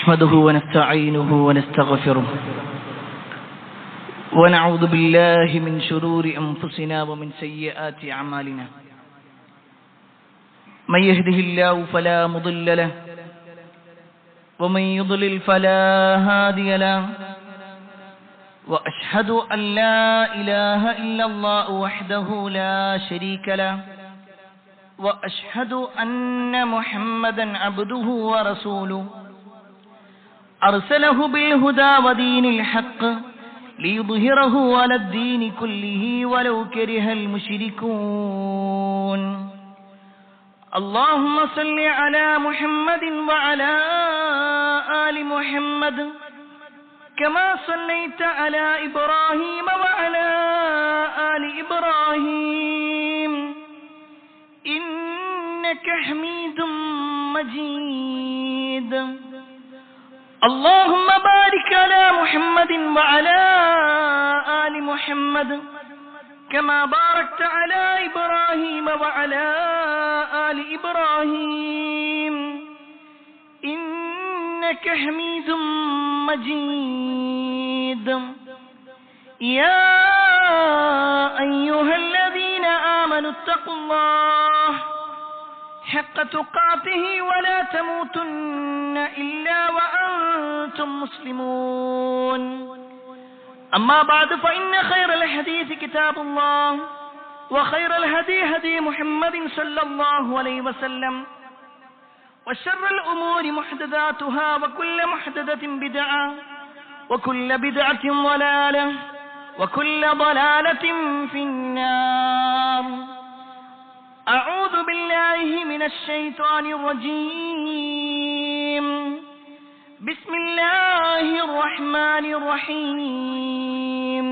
نحمده ونستعينه ونستغفره ونعوذ بالله من شرور أنفسنا ومن سيئات أعمالنا من يهده الله فلا مضل له ومن يضلل فلا هادي له وأشهد أن لا إله إلا الله وحده لا شريك له وأشهد أن محمدا عبده ورسوله أرسله بالهدى ودين الحق ليظهره على الدين كله ولو كره المشركون اللهم صل على محمد وعلى آل محمد كما صليت على إبراهيم وعلى آل إبراهيم إنك حميد مجيد اللهم بارك على محمد وعلى آل محمد كما باركت على إبراهيم وعلى آل إبراهيم إنك حميد مجيد يا أيها الذين آمنوا اتقوا الله حق تقاته ولا تموتن إلا وأنتم مسلمون أما بعد فإن خير الحديث كتاب الله وخير الهدي هدي محمد صلى الله عليه وسلم وشر الأمور محدثاتها وكل محدثة بدعة وكل بدعة ضلالة وكل ضلالة في النار أعوذ بالله من الشيطان الرجيم بسم الله الرحمن الرحيم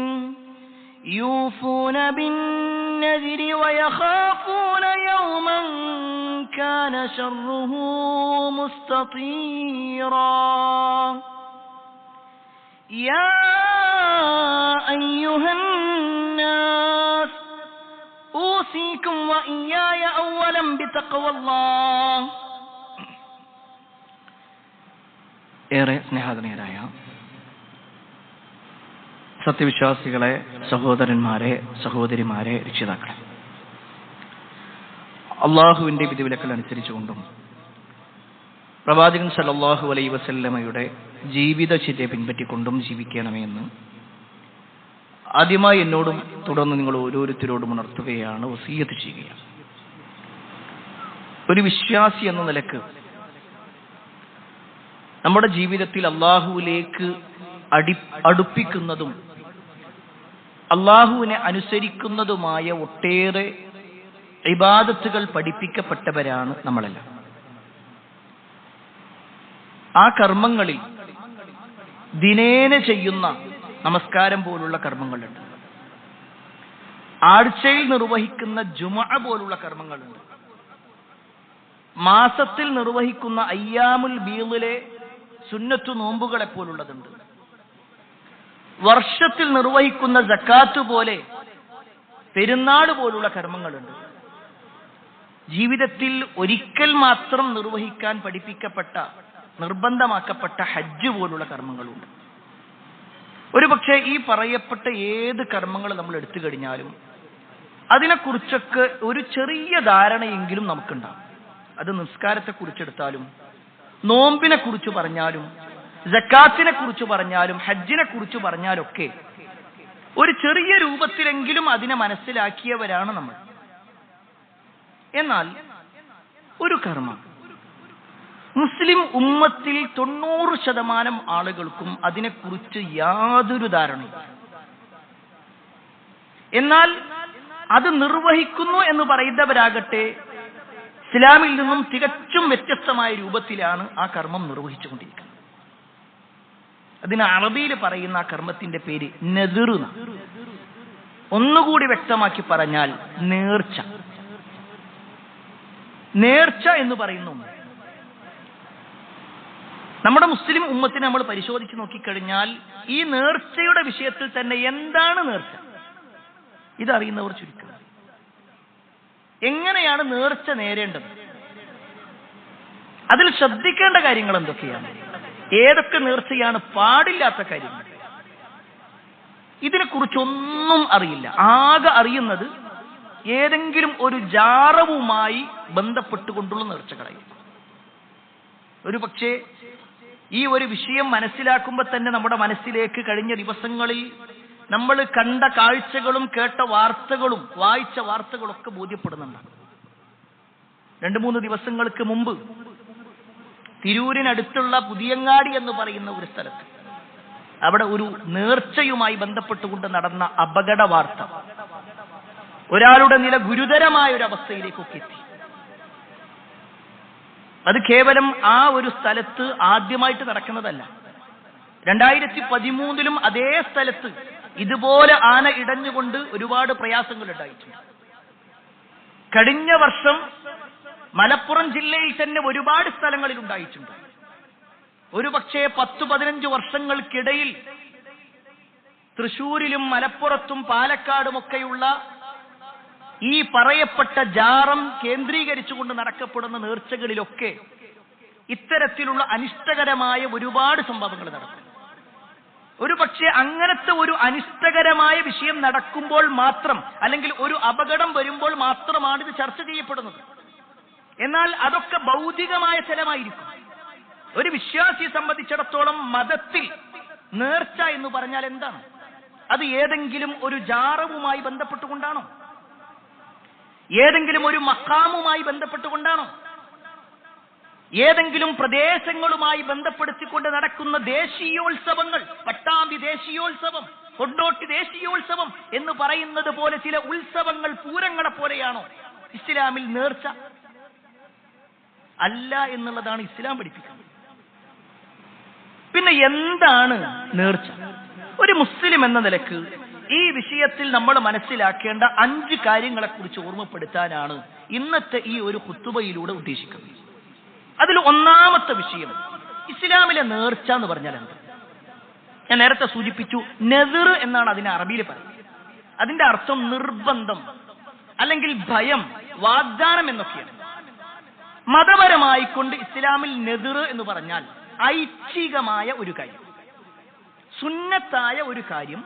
يوفون بالنذر ويخافون يوما كان شره مستطيرا يا أيها الناس أوصيكم وإياي أولا بتقوى الله. ഏറെ സ്നേഹാദരണീയരായ സത്യവിശ്വാസികളെ, സഹോദരന്മാരെ, സഹോദരിമാരെ, രക്ഷിതാക്കളെ, അള്ളാഹുവിന്റെ വിധിവിലക്കൽ അനുസരിച്ചുകൊണ്ടും പ്രവാചകൻ സല്ലല്ലാഹു അലൈഹി വസല്ലമയുടെ ജീവിതചര്യ പിൻപറ്റിക്കൊണ്ടും ജീവിക്കണമെന്ന് ആദ്യമായി എന്നോടും തുടർന്ന് നിങ്ങൾ ഓരോരുത്തരോടും ഉണർത്തുകയാണ്, വസിയ്യത്ത് ചെയ്യുകയാണ്. ഒരു വിശ്വാസി എന്ന നിലക്ക് നമ്മുടെ ജീവിതത്തിൽ അള്ളാഹുവിലേക്ക് അടുപ്പിക്കുന്നതും അള്ളാഹുവിനെ അനുസരിക്കുന്നതുമായ ഒട്ടേറെ ഇബാദത്തുകൾ പഠിപ്പിക്കപ്പെട്ടവരാണ് നമ്മളെല്ലാം. ആ കർമ്മങ്ങളിൽ ദിനേന ചെയ്യുന്ന നമസ്കാരം പോലുള്ള കർമ്മങ്ങളുണ്ട്, ആഴ്ചയിൽ നിർവഹിക്കുന്ന ജുമുഅ പോലുള്ള കർമ്മങ്ങളുണ്ട്, മാസത്തിൽ നിർവഹിക്കുന്ന അയ്യാമുൽ ബീളിലെ സുന്നത്തു നോമ്പുകളെ പോലുള്ളതുണ്ട്, വർഷത്തിൽ നിർവഹിക്കുന്ന സക്കാത്ത് പോലെ പെരുന്നാൾ പോലുള്ള കർമ്മങ്ങളുണ്ട്, ജീവിതത്തിൽ ഒരിക്കൽ മാത്രം നിർവഹിക്കാൻ പഠിപ്പിക്കപ്പെട്ട നിർബന്ധമാക്കപ്പെട്ട ഹജ്ജ് പോലുള്ള കർമ്മങ്ങളുണ്ട്. ഒരുപക്ഷെ ഈ പറയപ്പെട്ട ഏത് കർമ്മങ്ങൾ നമ്മൾ എടുത്തു കഴിഞ്ഞാലും അതിനെക്കുറിച്ചൊക്കെ ഒരു ചെറിയ ധാരണയെങ്കിലും നമുക്കുണ്ടാകും. അത് നിസ്കാരത്തെ കുറിച്ചെടുത്താലും, നോമ്പിനെ കുറിച്ച് പറഞ്ഞാലും, സക്കാത്തിനെ കുറിച്ച് പറഞ്ഞാലും, ഹജ്ജിനെ കുറിച്ച് പറഞ്ഞാലൊക്കെ ഒരു ചെറിയ രൂപത്തിലെങ്കിലും അതിനെ മനസ്സിലാക്കിയവരാണ് നമ്മൾ. എന്നാൽ ഒരു കർമ്മം മുസ്ലിം ഉമ്മത്തിൽ 90% ആളുകൾക്കും അതിനെക്കുറിച്ച് യാതൊരു ധാരണയില്ല. എന്നാൽ അത് നിർവഹിക്കുന്നു എന്ന് പറയുന്നവരാകട്ടെ ഇസ്ലാമിൽ നിന്നും തികച്ചും വ്യത്യസ്തമായ രൂപത്തിലാണ് ആ കർമ്മം നിർവഹിച്ചുകൊണ്ടിരിക്കുന്നത്. അതിന് അറബിയിൽ പറയുന്ന ആ കർമ്മത്തിന്റെ പേര് നദിർ. ഒന്നുകൂടി വ്യക്തമാക്കി പറഞ്ഞാൽ നേർച്ച. നേർച്ച എന്ന് പറയുന്നു. നമ്മുടെ മുസ്ലിം ഉമ്മത്തിനെ നമ്മൾ പരിശോധിച്ച് നോക്കിക്കഴിഞ്ഞാൽ ഈ നേർച്ചയുടെ വിഷയത്തിൽ തന്നെ എന്താണ് നേർച്ച ഇതറിയുന്നവർ ചുരുക്കം. എങ്ങനെയാണ് നേർച്ച നേരേണ്ടത്, അതിൽ ശ്രദ്ധിക്കേണ്ട കാര്യങ്ങൾ എന്തൊക്കെയാണ്? ഏതൊക്കെ നേർച്ചയാണ് പാടില്ലാത്ത കാര്യങ്ങൾ, ഇതിനെക്കുറിച്ചൊന്നും അറിയില്ല. ആകെ അറിയുന്നത് ഏതെങ്കിലും ഒരു ജാറവുമായി ബന്ധപ്പെട്ടുകൊണ്ടുള്ള നേർച്ചകളായിരിക്കും. ഒരു പക്ഷേ ഈ ഒരു വിഷയം മനസ്സിലാക്കുമ്പോൾ തന്നെ നമ്മുടെ മനസ്സിലേക്ക് കഴിഞ്ഞ ദിവസങ്ങളിൽ നമ്മൾ കണ്ട കാഴ്ചകളും കേട്ട വാർത്തകളും വായിച്ച വാർത്തകളൊക്കെ ബോധ്യപ്പെടുന്നുണ്ട്. 2-3 ദിവസങ്ങൾക്ക് മുമ്പ് തിരൂരിനടുത്തുള്ള പുതിയങ്ങാടി എന്ന് പറയുന്ന ഒരു സ്ഥലത്ത് അവിടെ ഒരു നേർച്ചയുമായി ബന്ധപ്പെട്ടുകൊണ്ട് നടന്ന അപകട വാർത്ത ഒരാളുടെ നില ഗുരുതരമായ ഒരു അവസ്ഥയിലേക്കൊക്കെ എത്തി. അത് കേവലം ആ ഒരു സ്ഥലത്ത് ആദ്യമായിട്ട് നടക്കുന്നതല്ല. 2013 അതേ സ്ഥലത്ത് ഇതുപോലെ ആന ഇടഞ്ഞുകൊണ്ട് ഒരുപാട് പ്രയാസങ്ങൾ ഉണ്ടായിട്ടുണ്ട്. കഴിഞ്ഞ വർഷം മലപ്പുറം ജില്ലയിൽ തന്നെ ഒരുപാട് സ്ഥലങ്ങളിൽ ഉണ്ടായിട്ടുണ്ട്. ഒരു പക്ഷേ 10-15 വർഷങ്ങൾക്കിടയിൽ തൃശൂരിലും മലപ്പുറത്തും പാലക്കാടുമൊക്കെയുള്ള ഈ പറയപ്പെട്ട ജാറം കേന്ദ്രീകരിച്ചുകൊണ്ട് നടക്കപ്പെടുന്ന നേർച്ചകളിലൊക്കെ ഇത്തരത്തിലുള്ള അനിഷ്ടകരമായ ഒരുപാട് സംഭവങ്ങൾ നടക്കും. ഒരു പക്ഷേ അങ്ങനത്തെ ഒരു അനിഷ്ടകരമായ വിഷയം നടക്കുമ്പോൾ മാത്രം, അല്ലെങ്കിൽ ഒരു അപകടം വരുമ്പോൾ മാത്രമാണ് ഇത് ചർച്ച ചെയ്യപ്പെടുന്നത്. എന്നാൽ അതൊക്കെ ഭൗതികമായ സ്ഥലമായിരിക്കും. ഒരു വിശ്വാസിയെ സംബന്ധിച്ചിടത്തോളം മതത്തിൽ നേർച്ച എന്ന് പറഞ്ഞാൽ എന്താണ്? അത് ഏതെങ്കിലും ഒരു ജാറവുമായി ബന്ധപ്പെട്ടുകൊണ്ടാണോ? ഏതെങ്കിലും ഒരു മഖാമുമായി ബന്ധപ്പെട്ടുകൊണ്ടാണോ? ഏതെങ്കിലും പ്രദേശങ്ങളുമായി ബന്ധപ്പെടുത്തിക്കൊണ്ട് നടക്കുന്ന ദേശീയോത്സവങ്ങൾ, പട്ടാമ്പി ദേശീയോത്സവം, കൊണ്ടോട്ടി ദേശീയോത്സവം എന്ന് പറയുന്നത് പോലെ ചില ഉത്സവങ്ങൾ, പൂരങ്ങളെ പോലെയാണോ ഇസ്ലാമിൽ നേർച്ച? അല്ല എന്നുള്ളതാണ് ഇസ്ലാം പഠിപ്പിക്കുന്നത്. പിന്നെ എന്താണ് നേർച്ച? ഒരു മുസ്ലിം എന്ന നിലക്ക് ഈ വിഷയത്തിൽ നമ്മൾ മനസ്സിലാക്കേണ്ട 5 കാര്യങ്ങളെക്കുറിച്ച് ഓർമ്മപ്പെടുത്താനാണ് ഇന്നത്തെ ഈ ഒരു ഖുതുബയിലൂടെ ഉദ്ദേശിക്കുന്നത്. അതിൽ ഒന്നാമത്തെ വിഷയം, ഇസ്ലാമിലെ നേർച്ച എന്ന് പറഞ്ഞാൽ എന്ത്? ഞാൻ നേരത്തെ സൂചിപ്പിച്ചു, നദർ എന്നാണ് അതിനെ അറബിയിൽ പറയുന്നത്. അതിന്റെ അർത്ഥം നിർബന്ധം അല്ലെങ്കിൽ ഭയം, വാഗ്ദാനം എന്നൊക്കെയാണ്. മതപരമായിക്കൊണ്ട് ഇസ്ലാമിൽ നദർ എന്ന് പറഞ്ഞാൽ ഐച്ഛികമായ ഒരു കാര്യം, സുന്നത്തായ ഒരു കാര്യം,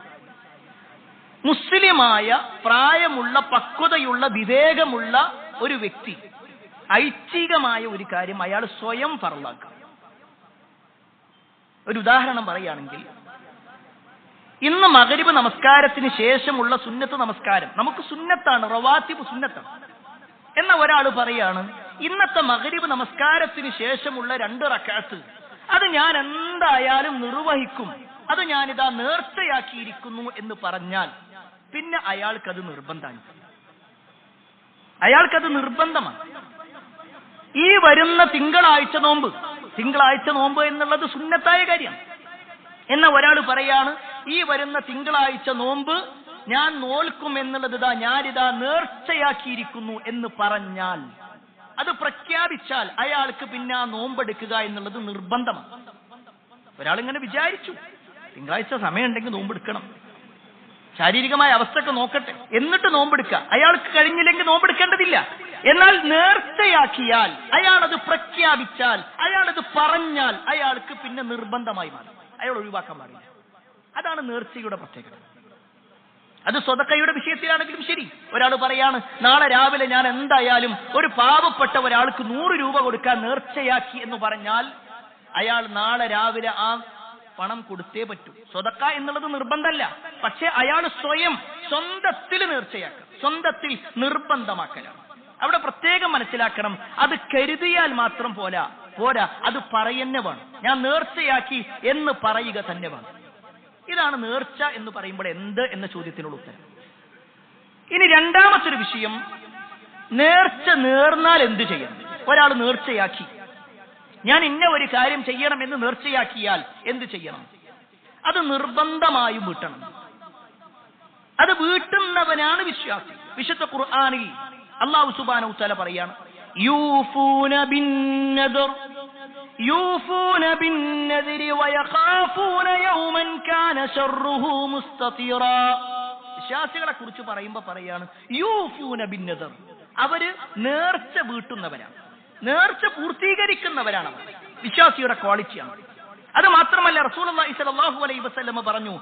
മുസ്ലിമായ പ്രായമുള്ള പക്വതയുള്ള വിവേകമുള്ള ഒരു വ്യക്തി ഐച്ഛികമായ ഒരു കാര്യം അയാൾ സ്വയം ഫർളാക്കാം. ഒരു ഉദാഹരണം പറയുകയാണെങ്കിൽ, ഇന്ന് മഗ്രിബ് നമസ്കാരത്തിന് ശേഷമുള്ള സുന്നത്ത് നമസ്കാരം നമുക്ക് സുന്നത്താണ്, റവാത്തിബ് സുന്നത്താണ്. എന്ന ഒരാൾ പറയാണ്, ഇന്നത്തെ മഗ്രിബ് നമസ്കാരത്തിന് ശേഷമുള്ള 2 റക്അത്ത് അത് ഞാൻ എന്തായാലും നിർവഹിക്കും, അത് ഞാനിതാ നേർച്ചയാക്കിയിരിക്കുന്നു എന്ന് പറഞ്ഞാൽ പിന്നെ അയാൾക്കത് നിർബന്ധമാണ്. അയാൾക്കത് നിർബന്ധമാണ്. ഈ വരുന്ന തിങ്കളാഴ്ച നോമ്പ് എന്നുള്ളത് സുന്നത്തായ കാര്യമാണ്. എന്ന ഒരാൾ പറയാണ്, ഈ വരുന്ന തിങ്കളാഴ്ച നോമ്പ് ഞാൻ നോൽക്കും എന്നുള്ളത് ഞാനിതാ നേർച്ചയാക്കിയിരിക്കുന്നു എന്ന് പറഞ്ഞാൽ, അത് പ്രഖ്യാപിച്ചാൽ അയാൾക്ക് പിന്നെ ആ നോമ്പെടുക്കുക എന്നുള്ളത് നിർബന്ധമാണ്. ഒരാളിങ്ങനെ വിചാരിച്ചു, തിങ്കളാഴ്ച സമയമുണ്ടെങ്കിൽ നോമ്പെടുക്കണം, ശാരീരികമായ അവസ്ഥയൊക്കെ നോക്കട്ടെ, എന്നിട്ട് നോമ്പെടുക്കുക. അയാൾക്ക് കഴിഞ്ഞില്ലെങ്കിൽ നോമ്പെടുക്കേണ്ടതില്ല. എന്നാൽ നേർച്ചയാക്കിയാൽ, അയാളത് പ്രഖ്യാപിച്ചാൽ, അയാളത് പറഞ്ഞാൽ അയാൾക്ക് പിന്നെ നിർബന്ധമായി മാറും. അയാൾ ഒഴിവാക്കാൻ പാടില്ല. അതാണ് നേർച്ചയുടെ പ്രത്യേകത. അത് സ്വതക്കയുടെ വിഷയത്തിലാണെങ്കിലും ശരി, ഒരാൾ പറയാണ്, നാളെ രാവിലെ ഞാൻ എന്തായാലും ഒരു പാവപ്പെട്ട ഒരാൾക്ക് 100 രൂപ കൊടുക്കാൻ നേർച്ചയാക്കി എന്ന് പറഞ്ഞാൽ അയാൾ നാളെ രാവിലെ ആ പണം കൊടുത്തേ പറ്റൂ. സ്വതക്ക എന്നുള്ളത് നിർബന്ധമല്ല, പക്ഷെ അയാൾ സ്വന്തത്തിൽ നേർച്ചയാക്കുക, സ്വന്തത്തിൽ നിർബന്ധമാക്കലാണ്. അവിടെ പ്രത്യേകം മനസ്സിലാക്കണം, അത് കരുതിയാൽ മാത്രം പോരാ, അത് പറയന്നെ വേണം. ഞാൻ നേർച്ചയാക്കി എന്ന് പറയുക തന്നെ വേണം. ഇതാണ് നേർച്ച എന്ന് പറയുമ്പോൾ എന്ത് എന്ന ചോദ്യത്തിനുള്ള ഉത്തരം. ഇനി രണ്ടാമത്തെ വിഷയം, നേർച്ച നേർന്നാൽ എന്ത് ചെയ്യണം? ഒരാൾ നേർച്ചയാക്കി, ഞാൻ ഇന്ന ഒരു കാര്യം ചെയ്യണമെന്ന് നേർച്ചയാക്കിയാൽ എന്ത് ചെയ്യണം? അത് നിർബന്ധമായും വീട്ടണം. അത് വീട്ടുന്നവനാണ് വിശ്വാസി. വിശുദ്ധ ഖുർആനിൽ അല്ലാഹു സുബ്ഹാനഹു വതആല പറയാണ്, യൂഫൂന ബിന്നദരി വയഖാഫൂന യൗമൻ കാന ശർറുഹു മുസ്തതിറാ. വിശ്വാസികളെ കുറിച്ച് പറയുമ്പോൾ പറയാണ്, യൂഫൂന ബിന്നദർ, അവര് നേർച്ച വീട്ടുന്നവരാണ്, നേർച്ച പൂർത്തീകരിക്കുന്നവരാണ്. വിശ്വാസിയുടെ ക്വാളിറ്റിയാണ്. അത് മാത്രമല്ല റസൂലുള്ളാഹി സ്വല്ലല്ലാഹു അലൈഹി വസല്ലം പറഞ്ഞു,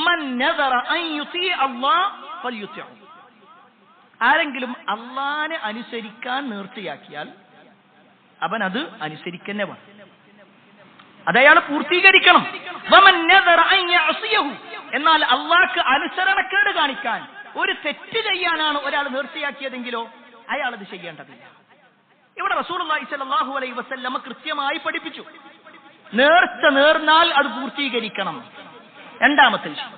മൻ നദറ അൻ യുതി അല്ലാഹ് ഫൽയുതിഉ. ആരെങ്കിലും അല്ലാഹനെ അനുസരിക്കാൻ നേർച്ചയാക്കിയാൽ അവൻ അത് അനുസരിക്കന്നെ വേണം, അതയാൾ പൂർത്തീകരിക്കണം. വമൻ നദറ അൻ യഅസിയഹു, എന്നാൽ അല്ലാഹ്ക്ക് അനുസരണക്കേട് കാണിക്കാൻ, ഒരു തെറ്റ് ചെയ്യാനാണ് ഒരാൾ നേർച്ചയാക്കിയതെങ്കിലോ അയാൾ അത് ചെയ്യേണ്ടതില്ല. ഇവിടെ റസൂലുള്ളാഹി സ്വല്ലല്ലാഹു അലൈഹി വസല്ലം കൃത്യമായി പഠിപ്പിച്ചു, നേർച്ച നേർന്നാൽ അത് പൂർത്തീകരിക്കണം. രണ്ടാമത്തെ വിഷയം.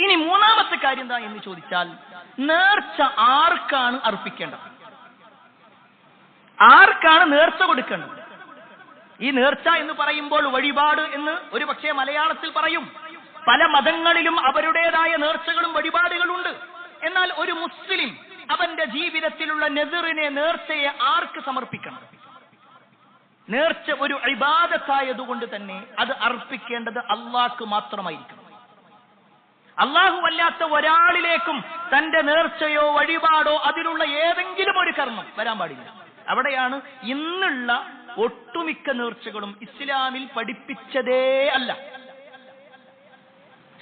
ഇനി മൂന്നാമത്തെ കാര്യം എന്താ എന്ന് ചോദിച്ചാൽ, നേർച്ച ആർക്കാണ് അർപ്പിക്കേണ്ടത്, ആർക്കാണ് നേർച്ച കൊടുക്കേണ്ടത്? ഈ നേർച്ച എന്ന് പറയുമ്പോൾ വഴിപാട് എന്ന് ഒരു പക്ഷേ മലയാളത്തിൽ പറയും. പല മതങ്ങളിലും അവരുടേതായ നേർച്ചകളും വഴിപാടുകളുണ്ട്. എന്നാൽ ഒരു മുസ്ലിം അവന്റെ ജീവിതത്തിലുള്ള നെസിറിനെ, നേർച്ചയെ ആർക്ക് സമർപ്പിക്കണം? നേർച്ച ഒരു ഇബാദത്തായതുകൊണ്ട് തന്നെ അത് അർപ്പിക്കേണ്ടത് അള്ളാഹ്ക്ക് മാത്രമായിരിക്കും. അള്ളാഹു അല്ലാത്ത ഒരാളിലേക്കും തന്റെ നേർച്ചയോ വഴിപാടോ അതിലുള്ള ഏതെങ്കിലും ഒരു കർമ്മം വരാൻ പാടില്ല. അവിടെയാണ് ഇന്നുള്ള ഒട്ടുമിക്ക നേർച്ചകളും ഇസ്ലാമിൽ പഠിപ്പിച്ചതേ അല്ല.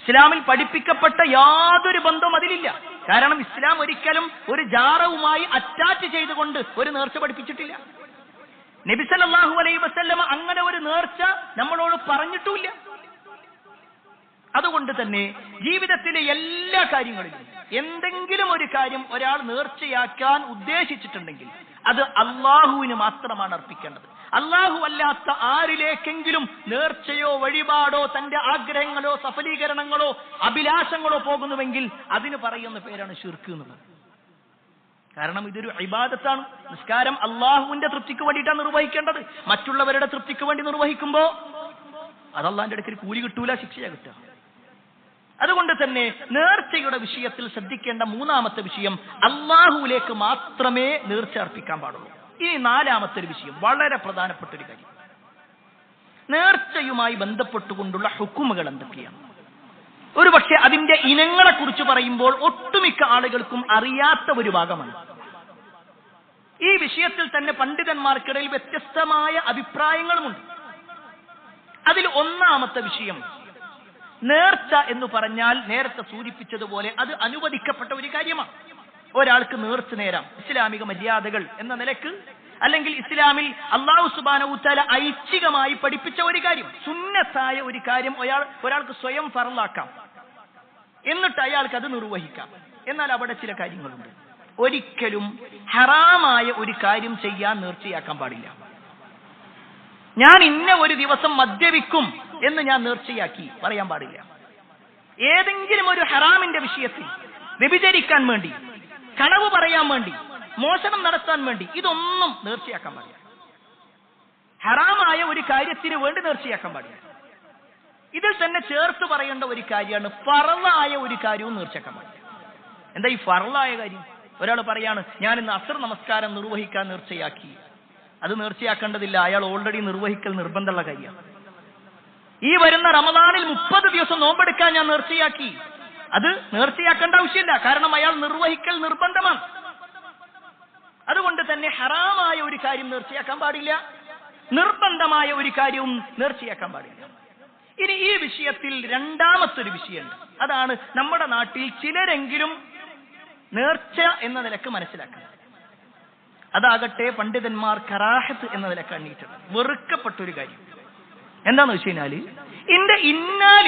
ഇസ്ലാമിൽ പഠിപ്പിക്കപ്പെട്ട യാതൊരു ബന്ധവും അതിലില്ല. കാരണം ഇസ്ലാം ഒരിക്കലും ഒരു ജാറവുമായി അറ്റാച്ച് ചെയ്തുകൊണ്ട് ഒരു നേർച്ച പഠിപ്പിച്ചിട്ടില്ല. നബി സല്ലല്ലാഹു അലൈഹി വസല്ലം അങ്ങനെ ഒരു നേർച്ച നമ്മളോട് പറഞ്ഞിട്ടുമില്ല. അതുകൊണ്ട് തന്നെ ജീവിതത്തിലെ എല്ലാ കാര്യങ്ങളിലും എന്തെങ്കിലും ഒരു കാര്യം ഒരാൾ നേർച്ചയാക്കാൻ ഉദ്ദേശിച്ചിട്ടുണ്ടെങ്കിൽ അത് അള്ളാഹുവിന് മാത്രമാണ് അർപ്പിക്കേണ്ടത്. അള്ളാഹു അല്ലാത്ത ആരിലേക്കെങ്കിലും നേർച്ചയോ വഴിപാടോ തന്റെ ആഗ്രഹങ്ങളോ സഫലീകരണങ്ങളോ അഭിലാഷങ്ങളോ പോകുന്നുവെങ്കിൽ അതിന് പറയുന്ന പേരാണ് ശിർക്ക് എന്നുള്ളത്. കാരണം ഇതൊരു ഇബാദത്താണ്. നിസ്കാരം അള്ളാഹുവിന്റെ തൃപ്തിക്ക് വേണ്ടിയിട്ടാണ് നിർവഹിക്കേണ്ടത്. മറ്റുള്ളവരുടെ തൃപ്തിക്ക് വേണ്ടി നിർവഹിക്കുമ്പോ അത് അള്ളാഹിന്റെ അടുക്കൽ കൂലി കിട്ടൂല, ശിക്ഷയാ കിട്ടുക. അതുകൊണ്ട് തന്നെ നേർച്ചയുടെ വിഷയത്തിൽ ശ്രദ്ധിക്കേണ്ട മൂന്നാമത്തെ വിഷയം, അള്ളാഹുവിലേക്ക് മാത്രമേ നേർച്ച അർപ്പിക്കാൻ പാടുള്ളൂ. ഇനി നാലാമത്തെ ഒരു വിഷയം, വളരെ പ്രധാനപ്പെട്ട ഒരു കാര്യം, നേർച്ചയുമായി ബന്ധപ്പെട്ടുകൊണ്ടുള്ള ഹുക്കുമുകൾ എന്തൊക്കെയാണ്? ഒരു പക്ഷെ അതിന്റെ ഇനങ്ങളെ കുറിച്ച് പറയുമ്പോൾ ഒട്ടുമിക്ക ആളുകൾക്കും അറിയാത്ത ഒരു ഭാഗമാണ്. ഈ വിഷയത്തിൽ തന്നെ പണ്ഡിതന്മാർക്കിടയിൽ വ്യത്യസ്തമായ അഭിപ്രായങ്ങളുമുണ്ട്. അതിൽ ഒന്നാമത്തെ വിഷയം, നേർച്ച എന്ന് പറഞ്ഞാൽ നേരത്തെ സൂചിപ്പിച്ചതുപോലെ അത് അനുവദിക്കപ്പെട്ട ഒരു കാര്യമാണ്. ഒരാൾക്ക് നേർച്ച നേരാം, ഇസ്ലാമിക മര്യാദകൾ എന്ന നിലക്ക്, അല്ലെങ്കിൽ ഇസ്ലാമിൽ അല്ലാഹു സുബ്ഹാനഹു തആല ഐച്ഛികമായി പഠിപ്പിച്ച ഒരു കാര്യം, സുന്നത്തായ ഒരു കാര്യം ഒരാൾക്ക് സ്വയം ഫർളാക്കാം, എന്നിട്ട് അയാൾക്ക് അത് നിർവഹിക്കാം. എന്നാൽ അവിടെ ചില കാര്യങ്ങളുണ്ട്. ഒരിക്കലും ഹറാമായ ഒരു കാര്യം ചെയ്യാൻ നേർച്ചയാക്കാൻ പാടില്ല. ഞാൻ ഇന്ന ഒരു ദിവസം മദ്യപിക്കും എന്ന് ഞാൻ നേർച്ചയാക്കി പറയാൻ പാടില്ല. ഏതെങ്കിലും ഒരു ഹറാമിന്റെ വിഷയത്തിൽ വ്യഭിചരിക്കാൻ വേണ്ടി, കളവ് പറയാൻ വേണ്ടി, മോഷണം നടത്താൻ വേണ്ടി ഇതൊന്നും നേർച്ചയാക്കാൻ പാടില്ല. ഹറാമായ ഒരു കാര്യത്തിന് വേണ്ടി നേർച്ചയാക്കാൻ പാടില്ല. ഇതിൽ തന്നെ ചേർത്ത് പറയേണ്ട ഒരു കാര്യമാണ്, ഫർളായ ഒരു കാര്യവും നേർച്ചയാക്കാൻ പാടില്ല. എന്താ ഈ ഫർളായ കാര്യം? ഒരാൾ പറയാണ്, ഞാൻ ഇന്ന് അസ്ർ നമസ്കാരം നിർവഹിക്കാൻ നേർച്ചയാക്കി. അത് നേർച്ചയാക്കേണ്ടതില്ല, അയാൾ ഓൾറെഡി നിർവഹിക്കൽ നിർബന്ധമുള്ള കാര്യമാണ്. ഈ വരുന്ന റമദാനിൽ 30 ദിവസം നോമ്പെടുക്കാൻ ഞാൻ നേർച്ചയാക്കി, അത് നേർച്ചയാക്കേണ്ട ആവശ്യമില്ല, കാരണം അയാൾ നിർവഹിക്കൽ നിർബന്ധമാണ്. അതുകൊണ്ട് തന്നെ ഹറാമായ ഒരു കാര്യം നേർച്ചയാക്കാൻ പാടില്ല, നിർബന്ധമായ ഒരു കാര്യവും നേർച്ചയാക്കാൻ പാടില്ല. ഇനി ഈ വിഷയത്തിൽ രണ്ടാമത്തൊരു വിഷയമുണ്ട്. അതാണ് നമ്മുടെ നാട്ടിൽ ചിലരെങ്കിലും നേർച്ച എന്ന നിലക്ക് മനസ്സിലാക്കുന്നത്. അതാകട്ടെ പണ്ഡിതന്മാർ കറാഹത്ത് എന്ന നിലക്ക് എണ്ണീറ്റത്, വെറുക്കപ്പെട്ടൊരു കാര്യം. എന്താന്ന് വെച്ച് കഴിഞ്ഞാല്, എന്റെ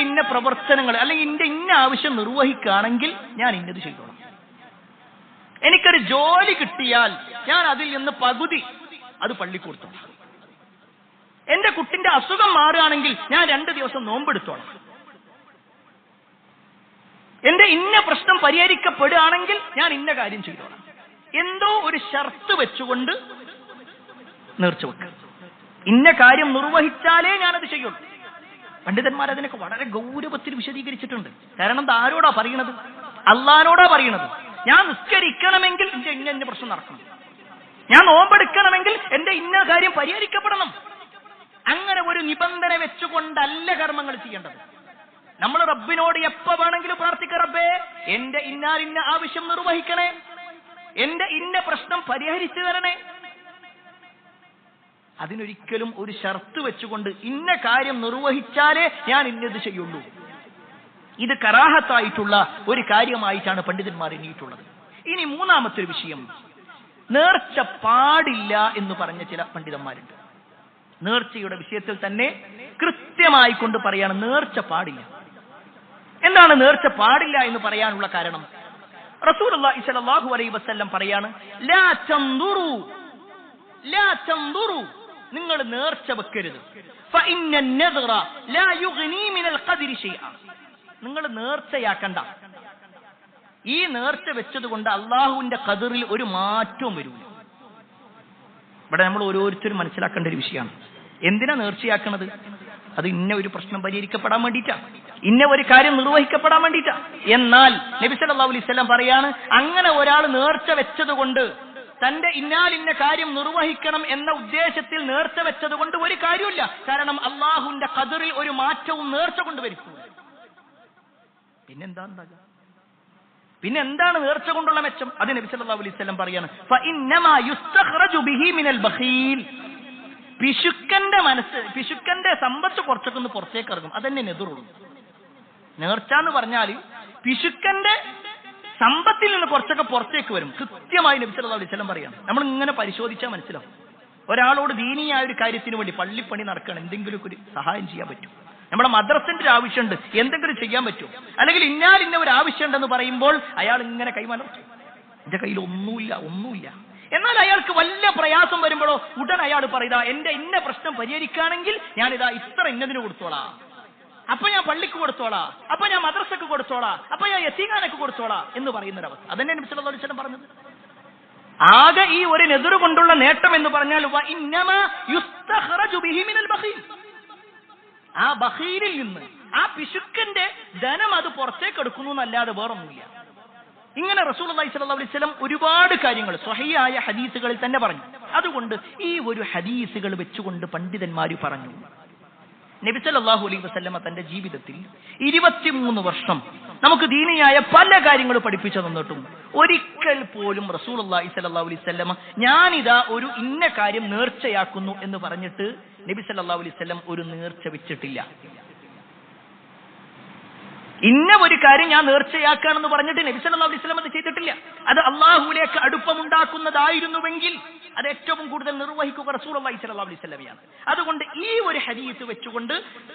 ഇന്ന പ്രവർത്തനങ്ങൾ അല്ലെങ്കിൽ എന്റെ ഇന്ന ആവശ്യം നിർവഹിക്കുകയാണെങ്കിൽ ഞാൻ ഇന്നത് ചെയ്തോളാം. എനിക്കൊരു ജോലി കിട്ടിയാൽ ഞാൻ അതിൽ നിന്ന് പകുതി അത് പള്ളി കൊടുത്തു. എന്റെ കുട്ടിന്റെ അസുഖം മാറുകയാണെങ്കിൽ ഞാൻ 2 ദിവസം നോമ്പെടുത്തോളാം. എന്റെ ഇന്ന പ്രശ്നം പരിഹരിക്കപ്പെടുകയാണെങ്കിൽ ഞാൻ ഇന്ന കാര്യം ചെയ്തോളാം. എന്തോ ഒരു ഷർത്ത് വെച്ചുകൊണ്ട് നേർച്ച വെക്കുക. ഇന്ന കാര്യം നിർവഹിച്ചാലേ ഞാനത് ചെയ്യുള്ളൂ. പണ്ഡിതന്മാർ അതിനൊക്കെ വളരെ ഗൗരവത്തിൽ വിശദീകരിച്ചിട്ടുണ്ട്. കാരണം ഇത് ആരോടാ പറയണത്? അള്ളാഹിനോടാ പറയണത്. ഞാൻ നിസ്കരിക്കണമെങ്കിൽ എന്റെ ഇന്ന പ്രശ്നം നടക്കണം, ഞാൻ നോമ്പെടുക്കണമെങ്കിൽ എന്റെ ഇന്ന കാര്യം പരിഹരിക്കപ്പെടണം. അങ്ങനെ ഒരു നിബന്ധന വെച്ചുകൊണ്ടല്ല കർമ്മങ്ങൾ ചെയ്യേണ്ടത്. നമ്മൾ റബ്ബിനോട് എപ്പോ വേണമെങ്കിലും പ്രാർത്ഥിക്കുക, റബ്ബേ എന്റെ ഇന്ന ആവശ്യം നിർവഹിക്കണേ, എന്റെ ഇന്ന പ്രശ്നം പരിഹരിച്ചു തരണേ. അതിനൊരിക്കലും ഒരു ഷർത്ത് വെച്ചുകൊണ്ട് ഇന്ന കാര്യം നിർവഹിച്ചാലേ ഞാൻ ഇന്നത് ചെയ്യുള്ളൂ. ഇത് കറാഹത്തായിട്ടുള്ള ഒരു കാര്യമായിട്ടാണ് പണ്ഡിതന്മാർ എണ്ണിയിട്ടുള്ളത്. ഇനി മൂന്നാമത്തെ ഒരു വിഷയം, നേർച്ച പാടില്ല എന്ന് പറഞ്ഞ ചില പണ്ഡിതന്മാരുണ്ട്. നേർച്ചയുടെ വിഷയത്തിൽ തന്നെ കൃത്യമായി കൊണ്ട് പറയാണ് നേർച്ച പാടില്ല. എന്താണ് നേർച്ച പാടില്ല എന്ന് പറയാനുള്ള കാരണം? റസൂലുള്ളാഹി സ്വല്ലല്ലാഹു അലൈഹി വസല്ലം പറയാണ്, ലാ തൻദുറു, ലാ തൻദുറു, നിങ്ങൾ നേർച്ച വെക്കരുത്. ഫഇന്ന അൻ-നദ്റ ലാ യുഗ്നി മിനൽ ഖദ്രി ശൈഅ, നിങ്ങൾ നേർച്ചയാക്കണ്ട. ഈ നേർച്ച വെച്ചതുകൊണ്ട് അള്ളാഹുവിന്റെ ഖദറിൽ ഒരു മാറ്റവും വരില്ല. ഇവിടെ നമ്മൾ ഓരോരുത്തരും മനസ്സിലാക്കേണ്ട ഒരു വിഷയമാണ്. എന്തിനാ നേർച്ചയാക്കണത്? അത് ഇന്ന ഒരു പ്രശ്നം പരിഹരിക്കപ്പെടാൻ വേണ്ടിയിട്ടാ, ഇന്ന ഒരു കാര്യം നിർവഹിക്കപ്പെടാൻ വേണ്ടിയിട്ടാ. എന്നാൽ നബി സല്ലല്ലാഹു അലൈഹി വസല്ലം പറയാണ്, അങ്ങനെ ഒരാൾ നേർച്ച വെച്ചതുകൊണ്ട് തന്റെ ഇന്നാലിന്ന കാര്യം നിർവഹിക്കണം എന്ന ഉദ്ദേശത്തിൽ നേർച്ച വെച്ചതുകൊണ്ട് ഒരു കാര്യമില്ല. കാരണം അള്ളാഹുവിന്റെ ഖദറിൽ ഒരു മാറ്റവും നേർച്ച കൊണ്ട് വരുത്തും. പിന്നെ എന്താണ് നേർച്ച കൊണ്ടുള്ള മെച്ചം? അത് നബി സല്ലല്ലാഹു അലൈഹി വസല്ലം പറയാണ്, ഫഇന്നമാ യുസ്തഖ്റജു ബിഹി മിനൽ ബഖീൽ, പിശുക്കന്റെ സമ്പത്ത് കുറച്ചൊക്കെ ഒന്ന് പുറത്തേക്ക് ഇറങ്ങും. അതന്നെ നെതുറുള്ളൂ. നേർച്ച എന്ന് പറഞ്ഞാൽ പിശുക്കന്റെ സമ്പത്തിൽ നിന്ന് കുറച്ചൊക്കെ പുറത്തേക്ക് വരും. കൃത്യമായി നബി സല്ലല്ലാഹു അലൈഹി വസല്ലം പറയാണ്. നമ്മൾ ഇങ്ങനെ പരിശോധിച്ചാൽ മനസ്സിലാവും. ഒരാളോട് ദീനിയായ ഒരു കാര്യത്തിന് വേണ്ടി പള്ളിപ്പണി നടക്കണം, എന്തെങ്കിലും ഒരു സഹായം ചെയ്യാൻ പറ്റും. നമ്മുടെ മദ്രസന്റെ ഒരു ആവശ്യമുണ്ട്, എന്തെങ്കിലും ചെയ്യാൻ പറ്റും. അല്ലെങ്കിൽ ഇന്ന ഒരു ആവശ്യമുണ്ടെന്ന് പറയുമ്പോൾ അയാൾ ഇങ്ങനെ കൈമലർത്തും, എന്റെ കയ്യിൽ ഒന്നുമില്ല. എന്നാൽ അയാൾക്ക് വല്ല പ്രയാസം വരുമ്പോഴോ ഉടൻ അയാൾ പറയുക, എന്റെ ഇന്ന പ്രശ്നം പരിഹരിക്കുകയാണെങ്കിൽ ഞാനിതാ ഇത്ര ഇന്നതിന് കൊടുത്തോളാം, അപ്പൊ ഞാൻ പള്ളിക്ക് കൊടുത്തോളാം, അപ്പൊ ഞാൻ മദ്രസക്ക് കൊടുത്തോളാം, അപ്പൊ ഞാൻ യതീഖാനക്ക് കൊടുത്തോളാം എന്ന് പറയുന്നൊരവസ്ഥ. അതന്നെ നബി സല്ലല്ലാഹു അലൈഹി വസല്ലം പറഞ്ഞത്. ആകെ ഈ ഒരു നെതുറ് കൊണ്ടുള്ള നേട്ടം എന്ന് പറഞ്ഞാൽ വഇന്നമാ യുസ്തഖ്റജു ബിഹി മിനൽ ബഖീൽ, ആ ബഖീലിൽ നിന്ന്, ആ പിശുക്കന്റെ ധനം അത് പുറത്തേക്ക് എടുക്കുന്നു എന്നല്ലാതെ വേറൊന്നുമില്ല. ഇങ്ങനെ റസൂലുള്ളാഹി സ്വല്ലല്ലാഹു അലൈഹി വസല്ലം ഒരുപാട് കാര്യങ്ങൾ സ്വഹീഹായ ഹദീസുകളിൽ തന്നെ പറഞ്ഞു. അതുകൊണ്ട് ഈ ഒരു ഹദീസുകൾ വെച്ചുകൊണ്ട് പണ്ഡിതന്മാർ പറഞ്ഞു, നബി സല്ലല്ലാഹു അലൈഹി വസല്ലമ തന്റെ ജീവിതത്തിൽ 23 വർഷം നമുക്ക് ദീനിയായ പല കാര്യങ്ങൾ പഠിപ്പിച്ചു തന്നിട്ടും ഒരിക്കൽ പോലും റസൂലുള്ളാഹി സ്വല്ലല്ലാഹു അലൈഹി വസല്ലമ ഞാനിതാ ഒരു ഇന്ന കാര്യം നേർച്ചയാക്കുന്നു എന്ന് പറഞ്ഞിട്ട് നബി സല്ലല്ലാഹു അലൈഹി വസല്ലം ഒരു നേർച്ച വെച്ചിട്ടില്ല. ഇന്ന ഒരു കാര്യം ഞാൻ നേർച്ചയാക്കാണെന്ന് പറഞ്ഞിട്ട് നബി സല്ലല്ലാഹു അലൈഹി വസല്ലം അത് ചെയ്തിട്ടില്ല. അത് അള്ളാഹുവിലേക്ക് അടുപ്പമുണ്ടാക്കുന്നതായിരുന്നുവെങ്കിൽ അത് ഏറ്റവും കൂടുതൽ നിർവഹിക്കുക റസൂലുള്ളാഹി സ്വല്ലല്ലാഹു അലൈഹി വസല്ലമയാണ്. അതുകൊണ്ട് ഈ ഒരു ഹദീസ് വെച്ചുകൊണ്ട്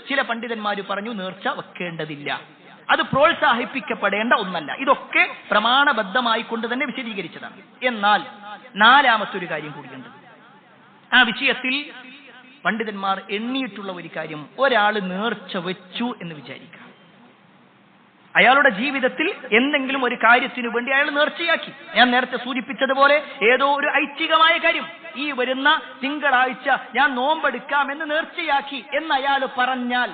ചില പണ്ഡിതന്മാർ പറഞ്ഞു നേർച്ച വെക്കേണ്ടതില്ല, അത് പ്രോത്സാഹിപ്പിക്കപ്പെടേണ്ട ഒന്നല്ല. ഇതൊക്കെ പ്രമാണബദ്ധമായി കൊണ്ട് തന്നെ വിശദീകരിച്ചതാണ്. എന്നാൽ നാലാമത്തെ ഒരു കാര്യം കൂടിയുണ്ട്. ആ വിഷയത്തിൽ പണ്ഡിതന്മാർ എണ്ണിയിട്ടുള്ള ഒരു കാര്യം, ഒരാൾ നേർച്ച വെച്ചു എന്ന് വിചാരിക്കുക, അയാളുടെ ജീവിതത്തിൽ എന്തെങ്കിലും ഒരു കാര്യത്തിനു വേണ്ടി അയാൾ നേർച്ചയാക്കി. ഞാൻ നേരത്തെ സൂചിപ്പിച്ചതുപോലെ ഏതോ ഒരു ഐച്ഛികമായ കാര്യം, ഈ വരുന്ന തിങ്കളാഴ്ച ഞാൻ നോമ്പെടുക്കാമെന്ന് നേർച്ചയാക്കി എന്ന് അയാൾ പറഞ്ഞാൽ,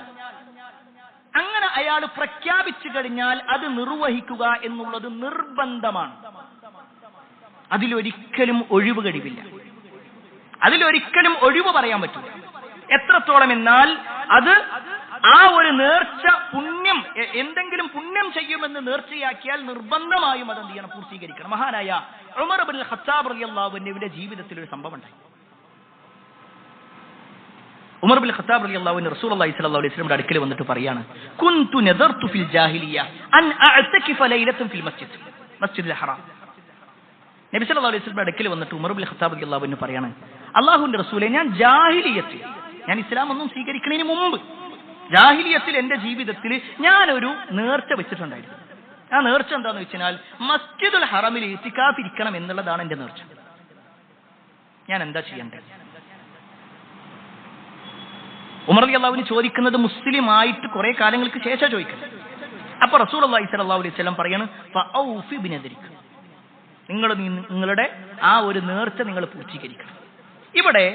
അങ്ങനെ അയാൾ പ്രഖ്യാപിച്ചു കഴിഞ്ഞാൽ അത് നിർവഹിക്കുക എന്നുള്ളത് നിർബന്ധമാണ്. അതിലൊരിക്കലും ഒഴിവ് കഴിവില്ല, അതിലൊരിക്കലും ഒഴിവ് പറയാൻ പറ്റില്ല. എത്രത്തോളം എന്നാൽ അത് ആ ഒരു നേർച്ച പുണ്യം, എന്തെങ്കിലും പുണ്യം ചെയ്യുമെന്ന് നേർച്ചയാക്കിയാൽ നിർബന്ധമായും അത് എന്ത് ചെയ്യണം, പൂർത്തീകരിക്കണം. മഹാനായ ഉമർ ഇബ്നുൽ ഖത്താബ് റളിയല്ലാഹു അൻഹുവിന്റെ ജീവിതത്തിൽ ഒരു സംഭവം ഉണ്ടായി. ഉമർ ഇബ്നുൽ ഖത്താബ് റളിയല്ലാഹു അൻഹു റസൂലുള്ളാഹി സ്വല്ലല്ലാഹു അലൈഹി വസല്ലമയുടെ അടുക്കൽ വന്നിട്ട് പറയാണ്, കുൻതു നദർതു ഫിൽ ജാഹിലിയ്യ അൻ അഅ്തകിഫ ലൈലതൻ ഫിൽ മസ്ജിദുൽ ഹറാം. നബി സല്ലല്ലാഹു അലൈഹി വസല്ലമയുടെ അടുക്കൽ വന്നിട്ട് ഉമർ ഇബ്നുൽ ഖത്താബ് റളിയല്ലാഹു അൻഹു പറയാണ്, അല്ലാഹുവിന്റെ റസൂലേ, ഞാൻ ജാഹിലിയത്തിൽ, ഞാൻ ഇസ്ലാം ഒന്നും സ്വീകരിക്കുന്നതിന് മുമ്പ് ജാഹിലിയത്തിൽ എന്റെ ജീവിതത്തിൽ ഞാനൊരു നേർച്ച വെച്ചിട്ടുണ്ടായിരുന്നു. ആ നേർച്ച എന്താന്ന് വെച്ചാൽ മസ്ജിദുൽ ഹറമിൽ ഇത്തികാഫ് ഇരിക്കണം എന്നുള്ളതാണ് എന്റെ നേർച്ച. ഞാൻ എന്താ ചെയ്യണ്ടേ? ഉമർ റളിയല്ലാഹു അൻഹു ചോദിക്കുന്നത് മുസ്ലിം ആയിട്ട് കുറെ കാലങ്ങൾക്ക് ശേഷം ചോദിക്കുന്നത്. അപ്പൊ റസൂലുള്ളാഹി സ്വല്ലല്ലാഹു അലൈഹി വസല്ലം പറയാണ്, ഫഔഫി ബിനദരിക, നിങ്ങളുടെ ആ ഒരു നേർച്ച നിങ്ങൾ പൂർത്തീകരിക്കണം. ഇവിടെ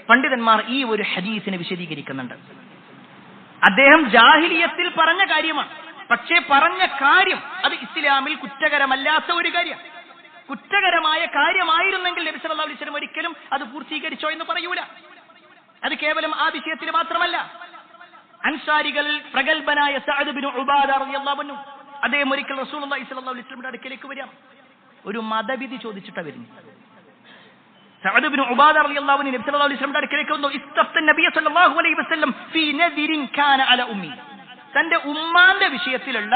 പണ്ഡിതന്മാർ ഈ ഒരു ഹദീസിനെ വിശദീകരിക്കുന്നുണ്ട്. അദ്ദേഹം ജാഹിലിയത്തിൽ പറഞ്ഞ കാര്യമാണ്, പക്ഷേ പറഞ്ഞ കാര്യം അത് ഇസ്ലാമിൽ കുറ്റകരമല്ലാത്ത ഒരു കാര്യം. കുറ്റകരമായ കാര്യമായിരുന്നെങ്കിൽ നബി സല്ലല്ലാഹു അലൈഹി വസല്ലം ഒരിക്കലും അത് പൂർത്തീകരിച്ചോ എന്ന് പറയൂല. അത് കേവലം ആ വിഷയത്തിൽ മാത്രമല്ല. അൻസാരികൾ പ്രഗൽഭനായ സഅദ് ബിൻ ഉബാദ റളിയല്ലാഹു അൻഹു, അദ്ദേഹം ഒരിക്കൽ റസൂലുള്ളാഹി സ്വല്ലല്ലാഹു അലൈഹി വസല്ലമയുടെ അടുക്കലേക്ക് വരിക, ഒരു മതവിധി ചോദിച്ചിട്ടാണ് വരുന്നത്. സഅദ് ഇബ്നു ഉബാദ റളിയല്ലാഹു അൻഹു നബി സല്ലല്ലാഹു അലൈഹി വസല്ലം അടുക്കലേക്ക് വന്നു. ഇസ്തഫ്ത നബി സല്ലല്ലാഹു അലൈഹി വസല്ലം ഫീ നദിരിൻ കാന അല ഉമ്മി. തന്റെ ഉമ്മാന്റെ വിഷയത്തിലുള്ള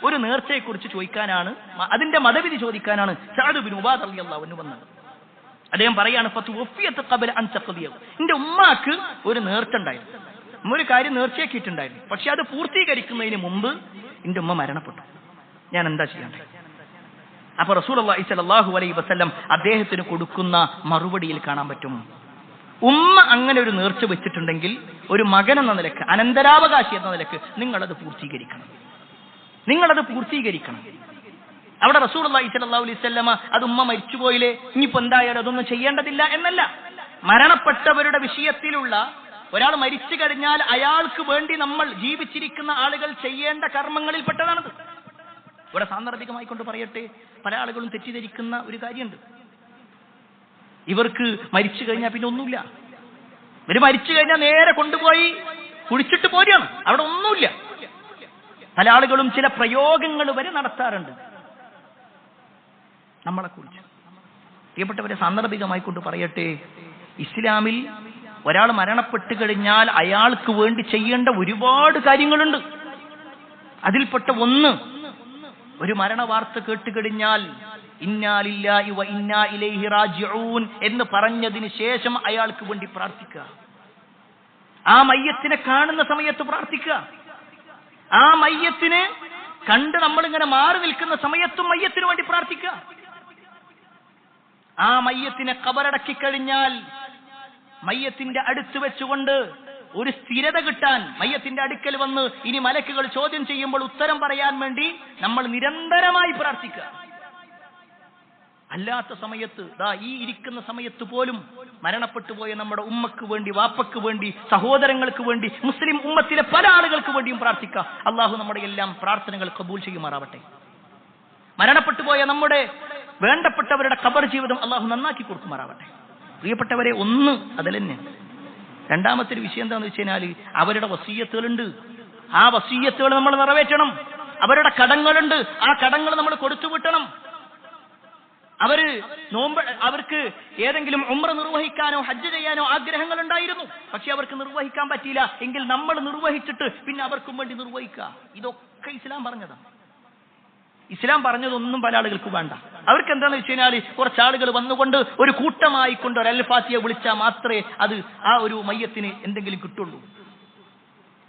ഒരു നേർച്ചയെക്കുറിച്ച് ചോദിക്കാനാണ്, അതിന്റെ മതവിധി ചോദിക്കാനാണ് സഅദ് ഇബ്നു ഉബാദ റളിയല്ലാഹു അൻഹു വന്നത്. അദ്ദേഹം പറയാണ്, ഫതുവഫിയത് ഖബല അൻ തഖദിയ. എന്റെ ഉമ്മാക്ക് ഒരു നേർച്ച ഉണ്ടായിരുന്നു, ഒരു കാര്യം നേർച്ചയാക്കിയിട്ടുണ്ടായിരുന്നു. പക്ഷെ അത് പൂർത്തീകരിക്കുന്നതിന് മുമ്പ് എന്റെ ഉമ്മ മരണപ്പെട്ടു. ഞാൻ എന്താ ചെയ്യണ്ടേ? അപ്പൊ റസൂലുള്ളാഹി സ്വല്ലല്ലാഹു അലൈഹി വസല്ലം അദ്ദേഹത്തിന് കൊടുക്കുന്ന മറുപടിയിൽ കാണാൻ പറ്റും, ഉമ്മ അങ്ങനെ ഒരു നേർച്ച വെച്ചിട്ടുണ്ടെങ്കിൽ ഒരു മകൻ എന്ന നിലക്ക്, അനന്തരാവകാശി എന്ന നിലക്ക് നിങ്ങളത് പൂർത്തീകരിക്കണം. അവിടെ റസൂലുള്ളാഹി സ്വല്ലല്ലാഹു അലൈഹി വസല്ലമ അത് ഉമ്മ മരിച്ചുപോയില്ലേ, ഇനിയിപ്പോ എന്തായാലും അതൊന്നും ചെയ്യേണ്ടതില്ല എന്നല്ല. മരണപ്പെട്ടവരുടെ വിഷയത്തിലുള്ള, ഒരാൾ മരിച്ചു കഴിഞ്ഞാൽ അയാൾക്ക് വേണ്ടി നമ്മൾ ജീവിച്ചിരിക്കുന്ന ആളുകൾ ചെയ്യേണ്ട കർമ്മങ്ങളിൽ പെട്ടതാണത്. ഇവിടെ സാന്ദർഭികമായി കൊണ്ട് പറയട്ടെ, പല ആളുകളും തെറ്റിദ്ധരിക്കുന്ന ഒരു കാര്യമുണ്ട്. ഇവർക്ക് മരിച്ചു കഴിഞ്ഞാൽ പിന്നെ ഒന്നുമില്ല. ഇവര് മരിച്ചു കഴിഞ്ഞാൽ നേരെ കൊണ്ടുപോയി കുഴിച്ചിട്ട് പോരുകയാണ്, അവിടെ ഒന്നുമില്ല. പല ആളുകളും ചില പ്രയോഗങ്ങൾ വരെ നടത്താറുണ്ട് നമ്മളെ കുറിച്ച്. പ്രിയപ്പെട്ടവരെ, സാന്ദർഭികമായി കൊണ്ട് പറയട്ടെ, ഇസ്ലാമിൽ ഒരാൾ മരണപ്പെട്ടു കഴിഞ്ഞാൽ അയാൾക്ക് വേണ്ടി ചെയ്യേണ്ട ഒരുപാട് കാര്യങ്ങളുണ്ട്. അതിൽപ്പെട്ട ഒന്ന്, ഒരു മരണ വാർത്ത കേട്ടുകഴിഞ്ഞാൽ ഇന്നാ ലില്ലാഹി വ ഇന്നാ ഇലൈഹി റാജിഊൻ എന്ന് പറഞ്ഞതിന് ശേഷം അയാൾക്ക് വേണ്ടി പ്രാർത്ഥിക്കുക. ആ മയ്യത്തിനെ കാണുന്ന സമയത്ത് പ്രാർത്ഥിക്കുക. ആ മയ്യത്തിനെ കണ്ട് നമ്മളിങ്ങനെ മാറി നിൽക്കുന്ന സമയത്തും മയ്യത്തിന് വേണ്ടി പ്രാർത്ഥിക്കുക. ആ മയ്യത്തിനെ ഖബറടക്കി കഴിഞ്ഞാൽ മയ്യത്തിന്റെ അടുത്ത് വെച്ചുകൊണ്ട് ഒരു സ്ഥിരത കിട്ടാൻ, മയ്യത്തിന്റെ അടുക്കൽ വന്ന് ഇനി മലക്കുകൾ ചോദ്യം ചെയ്യുമ്പോൾ ഉത്തരം പറയാൻ വേണ്ടി നമ്മൾ നിരന്തരമായി പ്രാർത്ഥിക്കുക. അല്ലാത്ത സമയത്ത്, ഈ ഇരിക്കുന്ന സമയത്ത് പോലും മരണപ്പെട്ടു പോയ നമ്മുടെ ഉമ്മക്ക് വേണ്ടി, വാപ്പക്ക് വേണ്ടി, സഹോദരങ്ങൾക്ക് വേണ്ടി, മുസ്ലിം ഉമ്മത്തിലെ പല ആളുകൾക്ക് വേണ്ടിയും പ്രാർത്ഥിക്കുക. അള്ളാഹു നമ്മുടെ എല്ലാം പ്രാർത്ഥനകൾ കബൂൽ ചെയ്യുമാറാവട്ടെ. മരണപ്പെട്ടു പോയ നമ്മുടെ വേണ്ടപ്പെട്ടവരുടെ ഖബർ ജീവിതം അള്ളാഹു നന്നാക്കി കൊടുക്കുമാറാവട്ടെ. പ്രിയപ്പെട്ടവരെ, ഒന്ന് അതിൽ തന്നെ. രണ്ടാമത്തെ ഒരു വിഷയം എന്താണെന്ന് വെച്ച് കഴിഞ്ഞാൽ, അവരുടെ വസീയത്തുകളുണ്ട്. ആ വസീയത്തുകൾ നമ്മൾ നിറവേറ്റണം. അവരുടെ കടങ്ങളുണ്ട്, ആ കടങ്ങൾ നമ്മൾ കൊടുത്തു വിട്ടണം. അവർക്ക് ഏതെങ്കിലും ഉംറ നിർവഹിക്കാനോ ഹജ്ജ് ചെയ്യാനോ ആഗ്രഹങ്ങൾ ഉണ്ടായിരുന്നു, പക്ഷെ അവർക്ക് നിർവഹിക്കാൻ പറ്റിയില്ല എങ്കിൽ നമ്മൾ നിർവഹിച്ചിട്ട് പിന്നെ അവർക്കും വേണ്ടി നിർവഹിക്കുക. ഇതൊക്കെ ഇസ്ലാം പറഞ്ഞതാണ്. ഇസ്ലാം പറഞ്ഞതൊന്നും പല ആളുകൾക്ക് വേണ്ട. അവർക്ക് എന്താണെന്ന് വെച്ച് കഴിഞ്ഞാൽ, കുറച്ചാളുകൾ വന്നുകൊണ്ട് ഒരു കൂട്ടമായി കൊണ്ട് ഒരു അൽഫാത്തിയെ വിളിച്ചാൽ മാത്രമേ അത് ആ ഒരു മയ്യത്തിന് എന്തെങ്കിലും കിട്ടുള്ളൂ.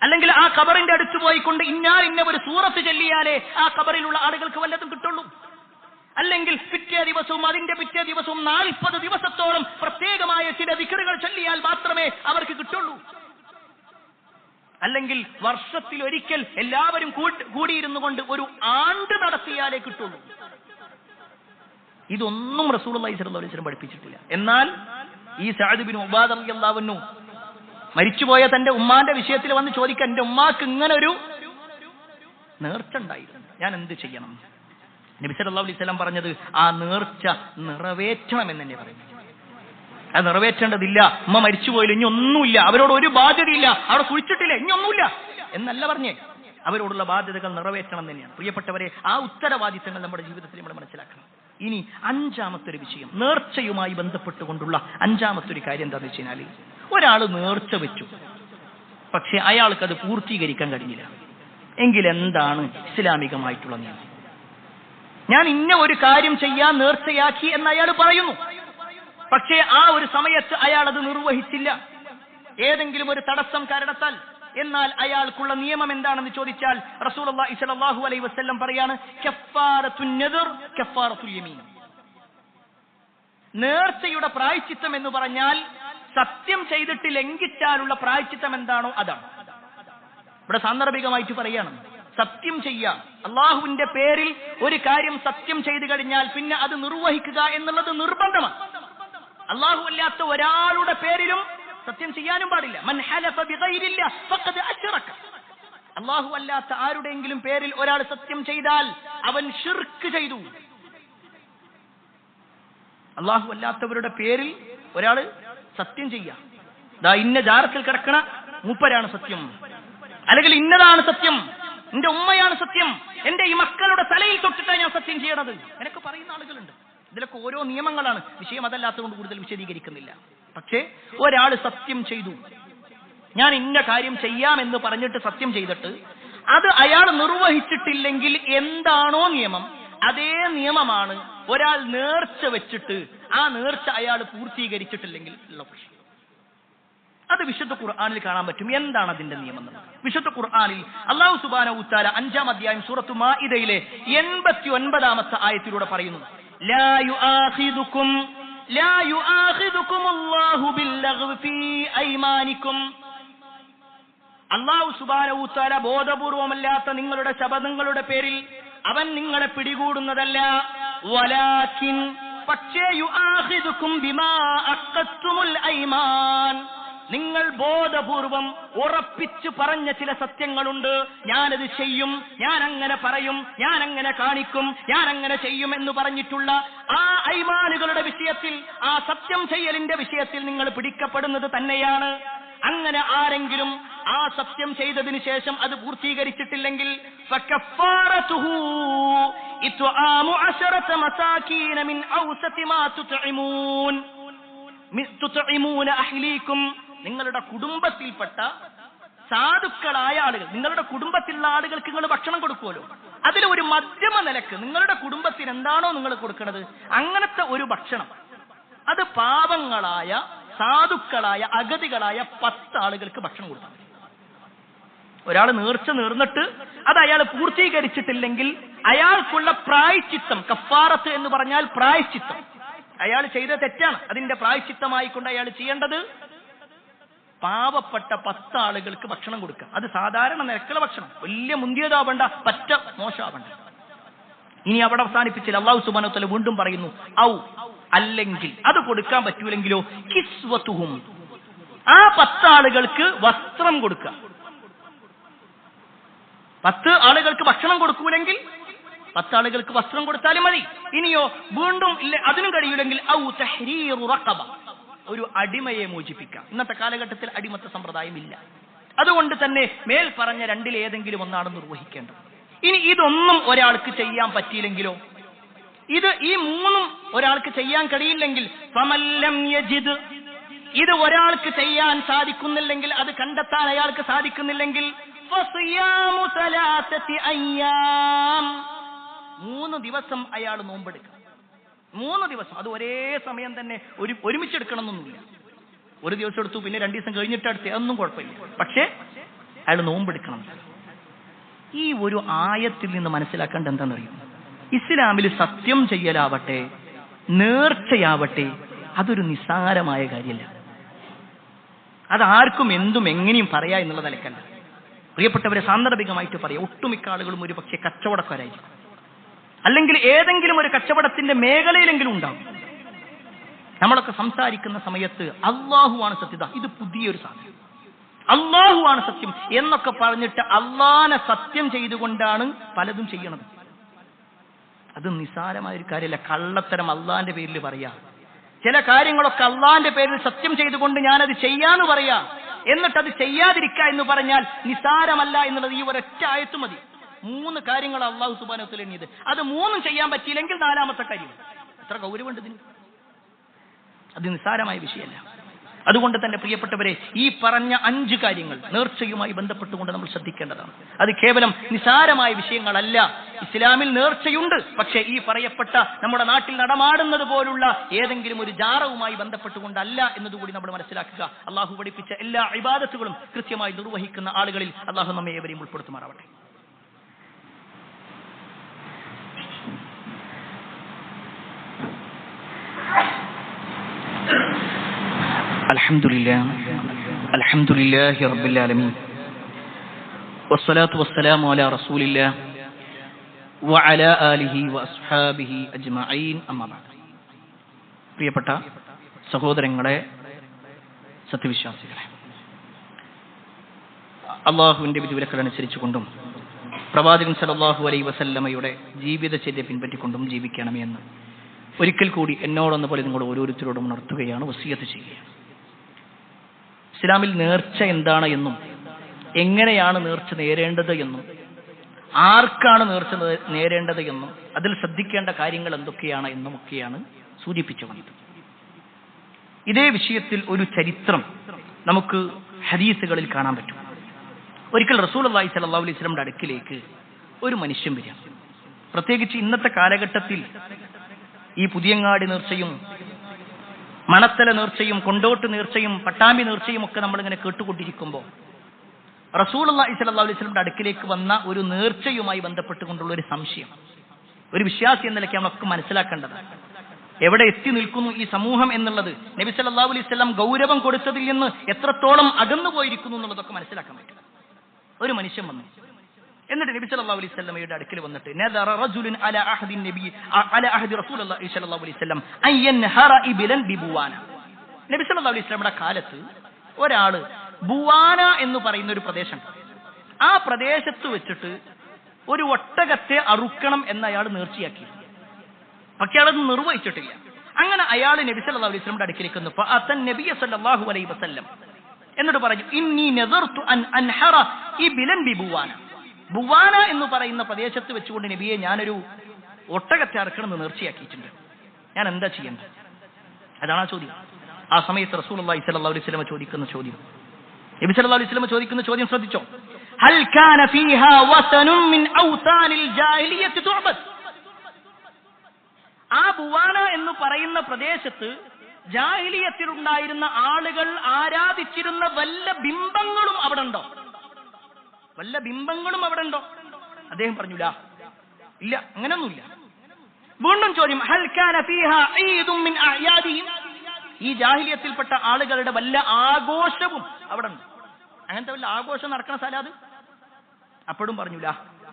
അല്ലെങ്കിൽ ആ ഖബറിന്റെ അടുത്ത് പോയിക്കൊണ്ട് ഇന്ന ഒരു സൂറത്ത് ചൊല്ലിയാലേ ആ ഖബറിലുള്ള ആളുകൾക്ക് വല്ലതും കിട്ടുള്ളൂ. അല്ലെങ്കിൽ പിറ്റേ ദിവസവും അതിന്റെ പിറ്റേ ദിവസവും 40 ദിവസത്തോളം പ്രത്യേകമായ ചില ദിക്റുകൾ ചൊല്ലിയാൽ മാത്രമേ അവർക്ക് കിട്ടുള്ളൂ. അല്ലെങ്കിൽ വർഷത്തിൽ ഒരിക്കൽ എല്ലാവരും കൂടിയിരുന്നു കൊണ്ട് ഒരു ആണ്ട് നടത്തിയാലേ കിട്ടുള്ളൂ. ഇതൊന്നും റസൂലുള്ളാഹി സ്വല്ലല്ലാഹു അലൈഹി വസല്ലം പഠിപ്പിച്ചിട്ടില്ല. എന്നാൽ ഈ സഅദ് ഇബ്നു ഉബാദ റളിയല്ലാഹു അൻഹു മരിച്ചുപോയ തന്റെ ഉമ്മാന്റെ വിഷയത്തിൽ വന്ന് ചോദിക്കാൻ, എന്റെ ഉമ്മാക്ക് ഇങ്ങനെ ഒരു നേർച്ച ഉണ്ടായിരുന്നു, ഞാൻ എന്ത് ചെയ്യണം? നബി സല്ലല്ലാഹു അലൈഹി വസല്ലം പറഞ്ഞത്, ആ നേർച്ച നിറവേറ്റണം എന്ന് തന്നെ പറയുന്നു. അത് നിറവേറ്റേണ്ടതില്ല, ഉമ്മ മരിച്ചുപോയില്ല, ഇനി ഒന്നുമില്ല, അവരോട് ഒരു ബാധ്യതയില്ല, അവിടെ കുഴിച്ചിട്ടില്ല, ഇനി ഒന്നുമില്ല എന്നല്ല പറഞ്ഞേ. അവരോടുള്ള ബാധ്യതകൾ നിറവേറ്റണം തന്നെയാണ്. പ്രിയപ്പെട്ടവരെ, ആ ഉത്തരവാദിത്തങ്ങൾ നമ്മുടെ ജീവിതത്തിൽ നമ്മൾ മനസ്സിലാക്കണം. ഇനി അഞ്ചാമത്തെ ഒരു വിഷയം, നേർച്ചയുമായി ബന്ധപ്പെട്ടുകൊണ്ടുള്ള അഞ്ചാമത്തെ ഒരു കാര്യം എന്താണെന്ന് വെച്ച് കഴിഞ്ഞാൽ, ഒരാൾ നേർച്ച വെച്ചു, പക്ഷെ അയാൾക്കത് പൂർത്തീകരിക്കാൻ കഴിഞ്ഞില്ല എങ്കിൽ എന്താണ് ഇസ്ലാമികമായിട്ടുള്ള നിയമം? ഞാൻ ഇന്ന ഒരു കാര്യം ചെയ്യാൻ നേർച്ചയാക്കി എന്ന് അയാൾ പറയുന്നു, പക്ഷേ ആ ഒരു സമയത്ത് അയാൾ അത് നിർവഹിച്ചില്ല, ഏതെങ്കിലും ഒരു തടസ്സം കാരണത്താൽ. എന്നാൽ അയാൾക്കുള്ള നിയമം എന്താണെന്ന് ചോദിച്ചാൽ റസൂലുള്ളാഹി സ്വല്ലല്ലാഹു അലൈഹി വസല്ലം പറയാണ്, കഫാറത്തുൻ നദർ കഫാറത്തുൽ യമീൻ. നേർച്ചയുടെ പ്രായശ്ചിത്തം എന്ന് പറഞ്ഞാൽ സത്യം ചെയ്തിട്ട് ലംഘിച്ചാലുള്ള പ്രായശ്ചിത്തം എന്താണോ അതാണ്. ഇവിടെ സാന്ദർഭികമായിട്ട് പറയാണ്, സത്യം ചെയ്യാം, അള്ളാഹുവിന്റെ പേരിൽ ഒരു കാര്യം സത്യം ചെയ്തു കഴിഞ്ഞാൽ പിന്നെ അത് നിർവഹിക്കുക എന്നുള്ളത് നിർബന്ധമാണ്. അള്ളാഹു അല്ലാത്ത ഒരാളുടെ പേരിലും സത്യം ചെയ്യാനും പാടില്ല. മൻ ഹലഫ ബിഗൈരില്ലാഹ് ഫഖദ് അശ്റക. അള്ളാഹു അല്ലാത്ത ആരുടെയെങ്കിലും പേരിൽ ഒരാൾ സത്യം ചെയ്താൽ അവൻ ശിർക്ക് ചെയ്തു. അള്ളാഹു അല്ലാത്തവരുടെ പേരിൽ ഒരാൾ സത്യം ചെയ്യാം, ദാ ഇന്ന ജാറത്തിൽ കിടക്കണ മൂപ്പരാണ് സത്യം, അല്ലെങ്കിൽ ഇന്നതാണ് സത്യം, എന്റെ ഉമ്മയാണ് സത്യം, എന്റെ ഈ മക്കളുടെ തലയിൽ തൊട്ടിട്ടാണ് ഞാൻ സത്യം ചെയ്യണത്, എനിക്ക് പറയുന്ന ആളുകളുണ്ട്. ഇതിലൊക്കെ ഓരോ നിയമങ്ങളാണ്. വിഷയം അതല്ലാത്തതുകൊണ്ട് കൂടുതൽ വിശദീകരിക്കുന്നില്ല. പക്ഷേ ഒരാൾ സത്യം ചെയ്തു, ഞാൻ ഇന്ന കാര്യം ചെയ്യാമെന്ന് പറഞ്ഞിട്ട് സത്യം ചെയ്തിട്ട് അത് അയാൾ നിർവഹിച്ചിട്ടില്ലെങ്കിൽ എന്താണോ നിയമം, അതേ നിയമമാണ് ഒരാൾ നേർച്ച വെച്ചിട്ട് ആ നേർച്ച അയാൾ പൂർത്തീകരിച്ചിട്ടില്ലെങ്കിൽ ഉള്ള പ്രശ്നം. അത് വിശുദ്ധ ഖുർആനിൽ കാണാൻ പറ്റും. എന്താണ് അതിന്റെ നിയമം? വിശുദ്ധ ഖുർആനിൽ അല്ലാഹു സുബ്ഹാനഹു വ തആല 5-ാം അധ്യായം സൂറത്തു മാഇദയിലെ 89-ാമത്തെ ആയത്തിലൂടെ പറയുന്നു, ലാ യുആഖിദുകുമുല്ലാഹു ബില്ലഗ്വി ഫീ ഐമാനികും. അല്ലാഹു സുബ്ഹാനഹു വ തആല ബോധപൂർവമല്ലാത്ത നിങ്ങളുടെ ശപഥങ്ങളുടെ പേരിൽ അവൻ നിങ്ങളെ പിടികൂടുന്നതല്ല. വലാകിൻ, പക്ഷേ യുആഖിദുകും ബിമാ അഖദ്തുമുൽ ഐമാൻ, നിങ്ങൾ ബോധപൂർവം ഉറപ്പിച്ചു പറഞ്ഞ ചില സത്യങ്ങളുണ്ട്. ഞാനത് ചെയ്യും, ഞാൻ അങ്ങനെ പറയും, ഞാൻ അങ്ങനെ കാണിക്കും, ഞാൻ അങ്ങനെ ചെയ്യും എന്ന് പറഞ്ഞിട്ടുള്ള ആ ഐമാനുകളുടെ വിഷയത്തിൽ, ആ സത്യം ചെയ്യലിന്റെ വിഷയത്തിൽ നിങ്ങൾ പിടിക്കപ്പെടുന്നത് തന്നെയാണ്. അങ്ങനെ ആരെങ്കിലും ആ സത്യം ചെയ്തതിനു ശേഷം അത് പൂർത്തീകരിച്ചിട്ടില്ലെങ്കിൽ ഫകഫാറതുഹു ഇത്ആമു 10 മസാകീന മിൻ ഔസതി മാ തുത്ഇമൂന അഹ്ലീകും. നിങ്ങളുടെ കുടുംബത്തിൽപ്പെട്ട സാധുക്കളായ ആളുകൾ, നിങ്ങളുടെ കുടുംബത്തിലുള്ള ആളുകൾക്ക് നിങ്ങൾ ഭക്ഷണം കൊടുക്കുമല്ലോ, അതിൽ ഒരു മധ്യമ നിലക്ക് നിങ്ങളുടെ കുടുംബത്തിന് എന്താണോ നിങ്ങൾ കൊടുക്കുന്നത് അങ്ങനത്തെ ഒരു ഭക്ഷണം, അത് പാവങ്ങളായ സാധുക്കളായ അഗതികളായ 10 ആളുകൾക്ക് ഭക്ഷണം കൊടുത്താൽ മതി. ഒരാൾ നേർച്ച നേർന്നിട്ട് അത് അയാൾ പൂർത്തീകരിച്ചിട്ടില്ലെങ്കിൽ അയാൾക്കുള്ള പ്രായശ്ചിത്തം, കഫാറത്ത് എന്ന് പറഞ്ഞാൽ പ്രായശ്ചിത്തം, അയാൾ ചെയ്ത തെറ്റാണ്, അതിന്റെ പ്രായശ്ചിത്തമായിക്കൊണ്ട് അയാൾ ചെയ്യേണ്ടത് പാവപ്പെട്ട 10 ആളുകൾക്ക് ഭക്ഷണം കൊടുക്കുക. അത് സാധാരണ നിരക്കുള്ള ഭക്ഷണം, വലിയ മുന്തിയതാവണ്ട, പറ്റ മോശമാവണ്ട. ഇനി അവിടെ അവസാനിപ്പിച്ചില്ല. അല്ലാഹു സുബ്ഹാനഹു വ തആല വീണ്ടും പറയുന്നു, ഔ, അല്ലെങ്കിൽ അത് കൊടുക്കാൻ പറ്റൂലെങ്കിലോ കിസ്വതുഹും, ആ 10 ആളുകൾക്ക് വസ്ത്രം കൊടുക്കുക. 10 ആളുകൾക്ക് ഭക്ഷണം കൊടുക്കൂലെങ്കിൽ 10 ആളുകൾക്ക് വസ്ത്രം കൊടുത്താലും മതി. ഇനിയോ വീണ്ടും ഇല്ല, അതിനും കഴിയില്ലെങ്കിൽ ഔ തഹ്രീറു റഖബ, ഒരു അടിമയെ മോചിപ്പിക്കാം. ഇന്നത്തെ കാലഘട്ടത്തിൽ അടിമത്ത സമ്പ്രദായം ഇല്ല. അതുകൊണ്ട് തന്നെ മേൽ പറഞ്ഞ രണ്ടിലേതെങ്കിലും ഒന്നാണ് നിർവഹിക്കേണ്ടത്. ഇനി ഇതൊന്നും ഒരാൾക്ക് ചെയ്യാൻ പറ്റിയില്ലെങ്കിലോ, ഈ മൂന്നും ഒരാൾക്ക് ചെയ്യാൻ കഴിയില്ലെങ്കിൽ ഫമല്ലം യജിദ്, ഇത് ഒരാൾക്ക് ചെയ്യാൻ സാധിക്കുന്നില്ലെങ്കിൽ, അത് കണ്ടെത്താൻ അയാൾക്ക് സാധിക്കുന്നില്ലെങ്കിൽ ഫസിയാമു 3 അയ്യാം, 3 ദിവസം അയാൾ നോമ്പെടുക്കണം. 3 ദിവസം, അത് ഒരേ സമയം തന്നെ ഒരുമിച്ചെടുക്കണം എന്നൊന്നുമില്ല. ഒരു ദിവസം എടുത്തു, പിന്നെ 2 ദിവസം കഴിഞ്ഞിട്ട് അടുത്ത്, അതൊന്നും കുഴപ്പമില്ല. പക്ഷേ അയാൾ നോമ്പെടുക്കണം. ഈ ഒരു ആയത്തിൽ നിന്ന് മനസ്സിലാക്കേണ്ട എന്താണെന്നറിയും, ഇസ്ലാമിൽ സത്യം ചെയ്യലാവട്ടെ നേർച്ചയാവട്ടെ അതൊരു നിസ്സാരമായ കാര്യമല്ല. അതാർക്കും എന്തും എങ്ങനെയും പറയാ എന്നുള്ള നിലക്കല്ല. പ്രിയപ്പെട്ടവരെ, സാന്ദർഭികമായിട്ട് പറയാം, ഒട്ടുമിക്ക ആളുകളും ഒരു പക്ഷേ കച്ചവടക്കാരായിരിക്കും, അല്ലെങ്കിൽ ഏതെങ്കിലും ഒരു കച്ചവടത്തിന്റെ മേഖലയിലെങ്കിലും ഉണ്ടാവും. നമ്മളൊക്കെ സംസാരിക്കുന്ന സമയത്ത് അള്ളാഹുവാണ് സത്യത, ഇത് പുതിയൊരു സാധനം, അള്ളാഹുവാണ് സത്യം എന്നൊക്കെ പറഞ്ഞിട്ട് അള്ളാനെ സത്യം ചെയ്തുകൊണ്ടാണ് പലതും ചെയ്യണത്. അത് നിസ്സാരമായൊരു കാര്യമല്ല. കള്ളത്തരം അള്ളാന്റെ പേരിൽ പറയാ, ചില കാര്യങ്ങളൊക്കെ അള്ളാന്റെ പേരിൽ സത്യം ചെയ്തുകൊണ്ട് ഞാനത് ചെയ്യാന്ന് പറയാ, എന്നിട്ട് അത് ചെയ്യാതിരിക്കുക എന്ന് പറഞ്ഞാൽ നിസ്സാരമല്ല എന്നുള്ളത് ഈ ഒരൊറ്റ ആയത്ത് മതി. 3 കാര്യങ്ങൾ അല്ലാഹു സുബ്ഹാനഹു വ തആല എണ്ണിയത്, അത് 3ഉം ചെയ്യാൻ പറ്റിയില്ലെങ്കിൽ 4ാമത്തെ കാര്യം. എത്ര ഗൗരവമുണ്ട് ഇതിന്! അത് നിസ്സാരമായ വിഷയമല്ല. അതുകൊണ്ട് തന്നെ പ്രിയപ്പെട്ടവരെ, ഈ പറഞ്ഞ 5 കാര്യങ്ങൾ നേർച്ചയുമായി ബന്ധപ്പെട്ടുകൊണ്ട് നമ്മൾ ശ്രദ്ധിക്കേണ്ടതാണ്. അത് കേവലം നിസ്സാരമായ വിഷയങ്ങളല്ല. ഇസ്ലാമിൽ നേർച്ചയുണ്ട്, പക്ഷേ ഈ പറയപ്പെട്ട നമ്മുടെ നാട്ടിൽ നടമാടുന്നത് പോലുള്ള ഏതെങ്കിലും ഒരു ജാറവുമായി ബന്ധപ്പെട്ടുകൊണ്ടല്ല എന്നതുകൂടി നമ്മൾ മനസ്സിലാക്കുക. അള്ളാഹു പഠിപ്പിച്ച എല്ലാ ഇബാദത്തുകളും കൃത്യമായി നിർവഹിക്കുന്ന ആളുകളിൽ അള്ളാഹു നമ്മെ ഏവരെയും ഉൾപ്പെടുത്തുമാറാവട്ടെ. അൽഹംദുലില്ലാഹി റബ്ബിൽ ആലമീൻ വസ്സലാത്തു വസ്സലാമു അലാ റസൂലില്ലാഹ് വഅലാ ആലിഹി വഅസ്ഹാബിഹി അജ്മഈൻ, അമ്മാ ബഅദ്. പ്രിയപ്പെട്ട സഹോദരങ്ങളെ, സത്യവിശ്വാസികളെ, അള്ളാഹുവിന്റെ വിധിവിലക്കുകൾ അനുസരിച്ചുകൊണ്ടും പ്രവാചകൻ സല്ലല്ലാഹു അലൈഹി വസല്ലമയുടെ ജീവിതചര്യ പിൻപറ്റിക്കൊണ്ടും ജീവിക്കണമേ എന്ന് ഒരിക്കൽ കൂടി എന്നോടെന്ന പോലെ നിങ്ങൾ ഓരോരുത്തരോടും ഉണർത്തുകയാണ്, വസിയത്ത് ചെയ്യുകയാണ്. ഇസ്ലാമിൽ നേർച്ച എന്താണ് എന്നും എങ്ങനെയാണ് നേർച്ച നേരേണ്ടത് എന്നും ആർക്കാണ് നേർച്ച നേരേണ്ടത് എന്നും അതിൽ ശ്രദ്ധിക്കേണ്ട കാര്യങ്ങൾ എന്തൊക്കെയാണ് എന്നുമൊക്കെയാണ് സൂചിപ്പിച്ചു വന്നത്. ഇതേ വിഷയത്തിൽ ഒരു ചരിത്രം നമുക്ക് ഹദീസുകളിൽ കാണാൻ പറ്റും. ഒരിക്കൽ റസൂലുള്ളാഹി സ്വല്ലല്ലാഹു അലൈഹി വസല്ലമയുടെ അടുക്കിലേക്ക് ഒരു മനുഷ്യൻ വരിക. പ്രത്യേകിച്ച് ഇന്നത്തെ കാലഘട്ടത്തിൽ ഈ പുതിയങ്ങാടി നേർച്ചയും മണത്തല നേർച്ചയും കൊണ്ടോട്ട് നേർച്ചയും പട്ടാമ്പി നേർച്ചയും ഒക്കെ നമ്മളിങ്ങനെ കേട്ടുകൊണ്ടിരിക്കുമ്പോൾ റസൂലുള്ളാഹി സ്വല്ലല്ലാഹു അലൈഹി വസല്ലമയുടെ അടുക്കിലേക്ക് വന്ന ഒരു നേർച്ചയുമായി ബന്ധപ്പെട്ടുകൊണ്ടുള്ള ഒരു സംശയം ഒരു വിശ്വാസി എന്ന നിലയ്ക്ക് നമ്മളൊക്കെ മനസ്സിലാക്കേണ്ടത്. എവിടെ എത്തി നിൽക്കുന്നു ഈ സമൂഹം എന്നുള്ളത്, നബി സല്ലല്ലാഹു അലൈഹി വസല്ലം ഗൗരവം കൊടുത്തതിൽ നിന്ന് എത്രത്തോളം അകന്നു പോയിരിക്കുന്നു എന്നുള്ളതൊക്കെ മനസ്സിലാക്കാൻ പറ്റും. ഒരു മനുഷ്യൻ വന്നു. എന്നിട്ട് നബി സല്ലല്ലാഹു അലൈഹി വസല്ലമയുടെ അടുക്കൽ വന്നിട്ട് നദറ റജുലുൻ അലാ അഹദി നബി അലാ അഹദി റസൂലുള്ളാഹി സ്വല്ലല്ലാഹു അലൈഹി വസല്ലം അയ്യൻഹറ ഇബ്ലൻ ബിബുവാന. നബി സല്ലല്ലാഹു അലൈഹി വസല്ലമയുടെ കാലത്ത് ഒരാള് ബുവാന എന്ന് പറയുന്ന ഒരു പ്രദേശം, ആ പ്രദേശത്ത് വെച്ചിട്ട് ഒരു ഒട്ടകത്തെ അറുക്കണം എന്ന് അയാൾ നേർച്ചയാക്കി. പക്ഷെ അയാളത് നിർവഹിച്ചിട്ടില്ല. അങ്ങനെ അയാൾ നബി സല്ലല്ലാഹു അലൈഹി വസല്ലമയുടെ അടുക്കിലേക്ക് വന്നു. ഫഅതൻ നബിയ സല്ലല്ലാഹു അലൈഹി വസല്ലം എന്നിട്ട് പറഞ്ഞു, ഇന്നി നദർതു അൻ അൻഹറ ഇബ്ലൻ ബിബുവാന. ബുവാന എന്ന് പറയുന്ന പ്രദേശത്ത് വെച്ചുകൊണ്ട് നബിയെ ഞാനൊരു ഒട്ടകത്തെ അറുക്കണം എന്ന് നേർച്ചയാക്കിയിട്ടുണ്ട്, ഞാൻ എന്താ ചെയ്യേണ്ടത്? അതാണ് ആ ചോദ്യം. ആ സമയത്ത് റസൂലുള്ളാഹി സ്വല്ലല്ലാഹു അലൈഹി വസല്ലം ചോദിക്കുന്ന ചോദ്യം, നബി സല്ലല്ലാഹു അലൈഹി വസല്ലം ചോദിക്കുന്ന ചോദ്യം ശ്രദ്ധിച്ചോ. ഹൽ കാന ഫീഹാ വസനുൻ മിൻ ഔതാനിൽ ജാഹിലിയ്യത്തി തുഅബദ്. ആ ബുവാന എന്ന് പറയുന്ന പ്രദേശത്ത് ജാഹിലിയത്തിലുണ്ടായിരുന്ന ആളുകൾ ആരാധിച്ചിരുന്ന വല്ല ബിംബങ്ങളും അവിടെ ഉണ്ടോ? വല്ല ബിംബങ്ങളും അവിടെ ഉണ്ടോ? അദ്ദേഹം പറഞ്ഞില്ല, ഇല്ല, അങ്ങനെയൊന്നുമില്ല. വീണ്ടും ചോദ്യം, ഹൽ കാന ഫീഹാ ഈദുൻ മിൻ അഅയാദിഹിം. ഈ ജാഹിലിയത്തിൽപ്പെട്ട ആളുകളുടെ വല്ല ആഘോഷവും അവിടെ ഉണ്ട്? അങ്ങനത്തെ വല്ല ആഘോഷം നടക്കുന്ന സ്ഥലം അത്? അപ്പോഴും പറഞ്ഞില്ല,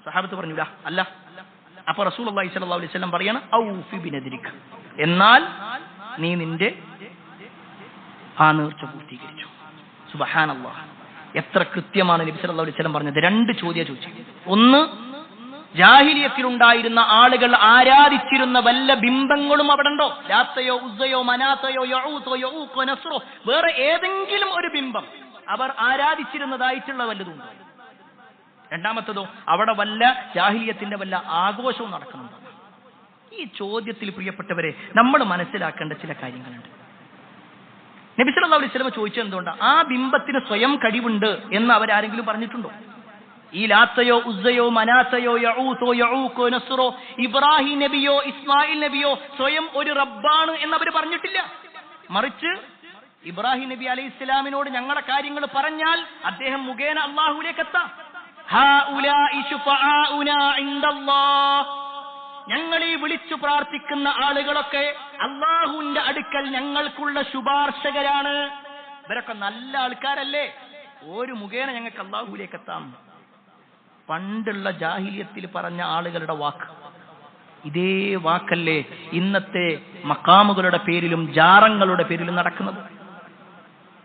സഹാബത്ത് പറഞ്ഞില്ല, അല്ല. അപ്പൊ റസൂലുള്ളാഹി സ്വല്ലല്ലാഹു അലൈഹി വസല്ലം പറയാണ്, ഔഫി ബിനദ്രിക, എന്നാൽ നീ നിന്റെ ആ നേർച്ച പൂർത്തീകരിച്ചു. സുബ്ഹാനല്ലാഹ്, എത്ര കൃത്യമാണ് നബി സല്ലല്ലാഹു അലൈഹി വസല്ലം പറഞ്ഞത്. രണ്ട് ചോദ്യം ചോദിച്ചു. ഒന്ന്, ജാഹിലിയത്തിലുണ്ടായിരുന്ന ആളുകൾ ആരാധിച്ചിരുന്ന വല്ല ബിംബങ്ങളും അവിടെ ഉണ്ടോ? ലാത്തയോ ഉസ്സയോ മനാത്തയോ യഊത്തോ യഊഖോ നസ്റോ, വേറെ ഏതെങ്കിലും ഒരു ബിംബം അവർ ആരാധിച്ചിരുന്നതായിട്ടുള്ള വല്ലതുണ്ടോ? രണ്ടാമത്തതോ, അവിടെ വല്ല ജാഹിലിയത്തിന്റെ വല്ല ആഘോഷവും നടക്കുന്നുണ്ടോ? ഈ ചോദ്യത്തിൽ പ്രിയപ്പെട്ടവരെ നമ്മൾ മനസ്സിലാക്കേണ്ട ചില കാര്യങ്ങളുണ്ട്. നബി സല്ലല്ലാഹു അലൈഹി വസല്ലം ചോദിച്ചത് എന്തുകൊണ്ടാണ്? ആ ബിംബത്തിന് സ്വയം കഴിവുണ്ട് എന്ന് അവരാരെങ്കിലും പറഞ്ഞിട്ടുണ്ടോ? ഈ ലാത്തയോ ഉസ്സയോ മനാത്തയോ യഊത്തോ യഊഖോ നസ്റോ, ഇബ്രാഹിം നബിയോ ഇസ്മായിൽ നബിയോ സ്വയം ഒരു റബ്ബാണ് എന്നവർ പറഞ്ഞിട്ടില്ല. മറിച്ച് ഇബ്രാഹിം നബി അലൈഹി ഇസ്ലാമിനോട് ഞങ്ങളുടെ കാര്യങ്ങൾ പറഞ്ഞാൽ അദ്ദേഹം മുഖേന അല്ലാഹുവിലേക്ക് എത്താം. ഹൗലാഇ ശുഫആഉനാ ഇൻദല്ലാഹ്, ഞങ്ങൾ ഈ വിളിച്ചു പ്രാർത്ഥിക്കുന്ന ആളുകളൊക്കെ അല്ലാഹുവിന്റെ അടുക്കൽ ഞങ്ങൾക്കുള്ള ശുപാർശകരാണ്. ഇവരൊക്കെ നല്ല ആൾക്കാരല്ലേ, ഒരു മുഖേന ഞങ്ങൾക്ക് അല്ലാഹുവിലേക്ക് എത്താം. പണ്ടുള്ള ജാഹിലിയത്തിൽ പറഞ്ഞ ആളുകളുടെ വാക്ക്, ഇതേ വാക്കല്ലേ ഇന്നത്തെ മഖാമുകളുടെ പേരിലും ജാറങ്ങളുടെ പേരിലും നടക്കുന്നത്?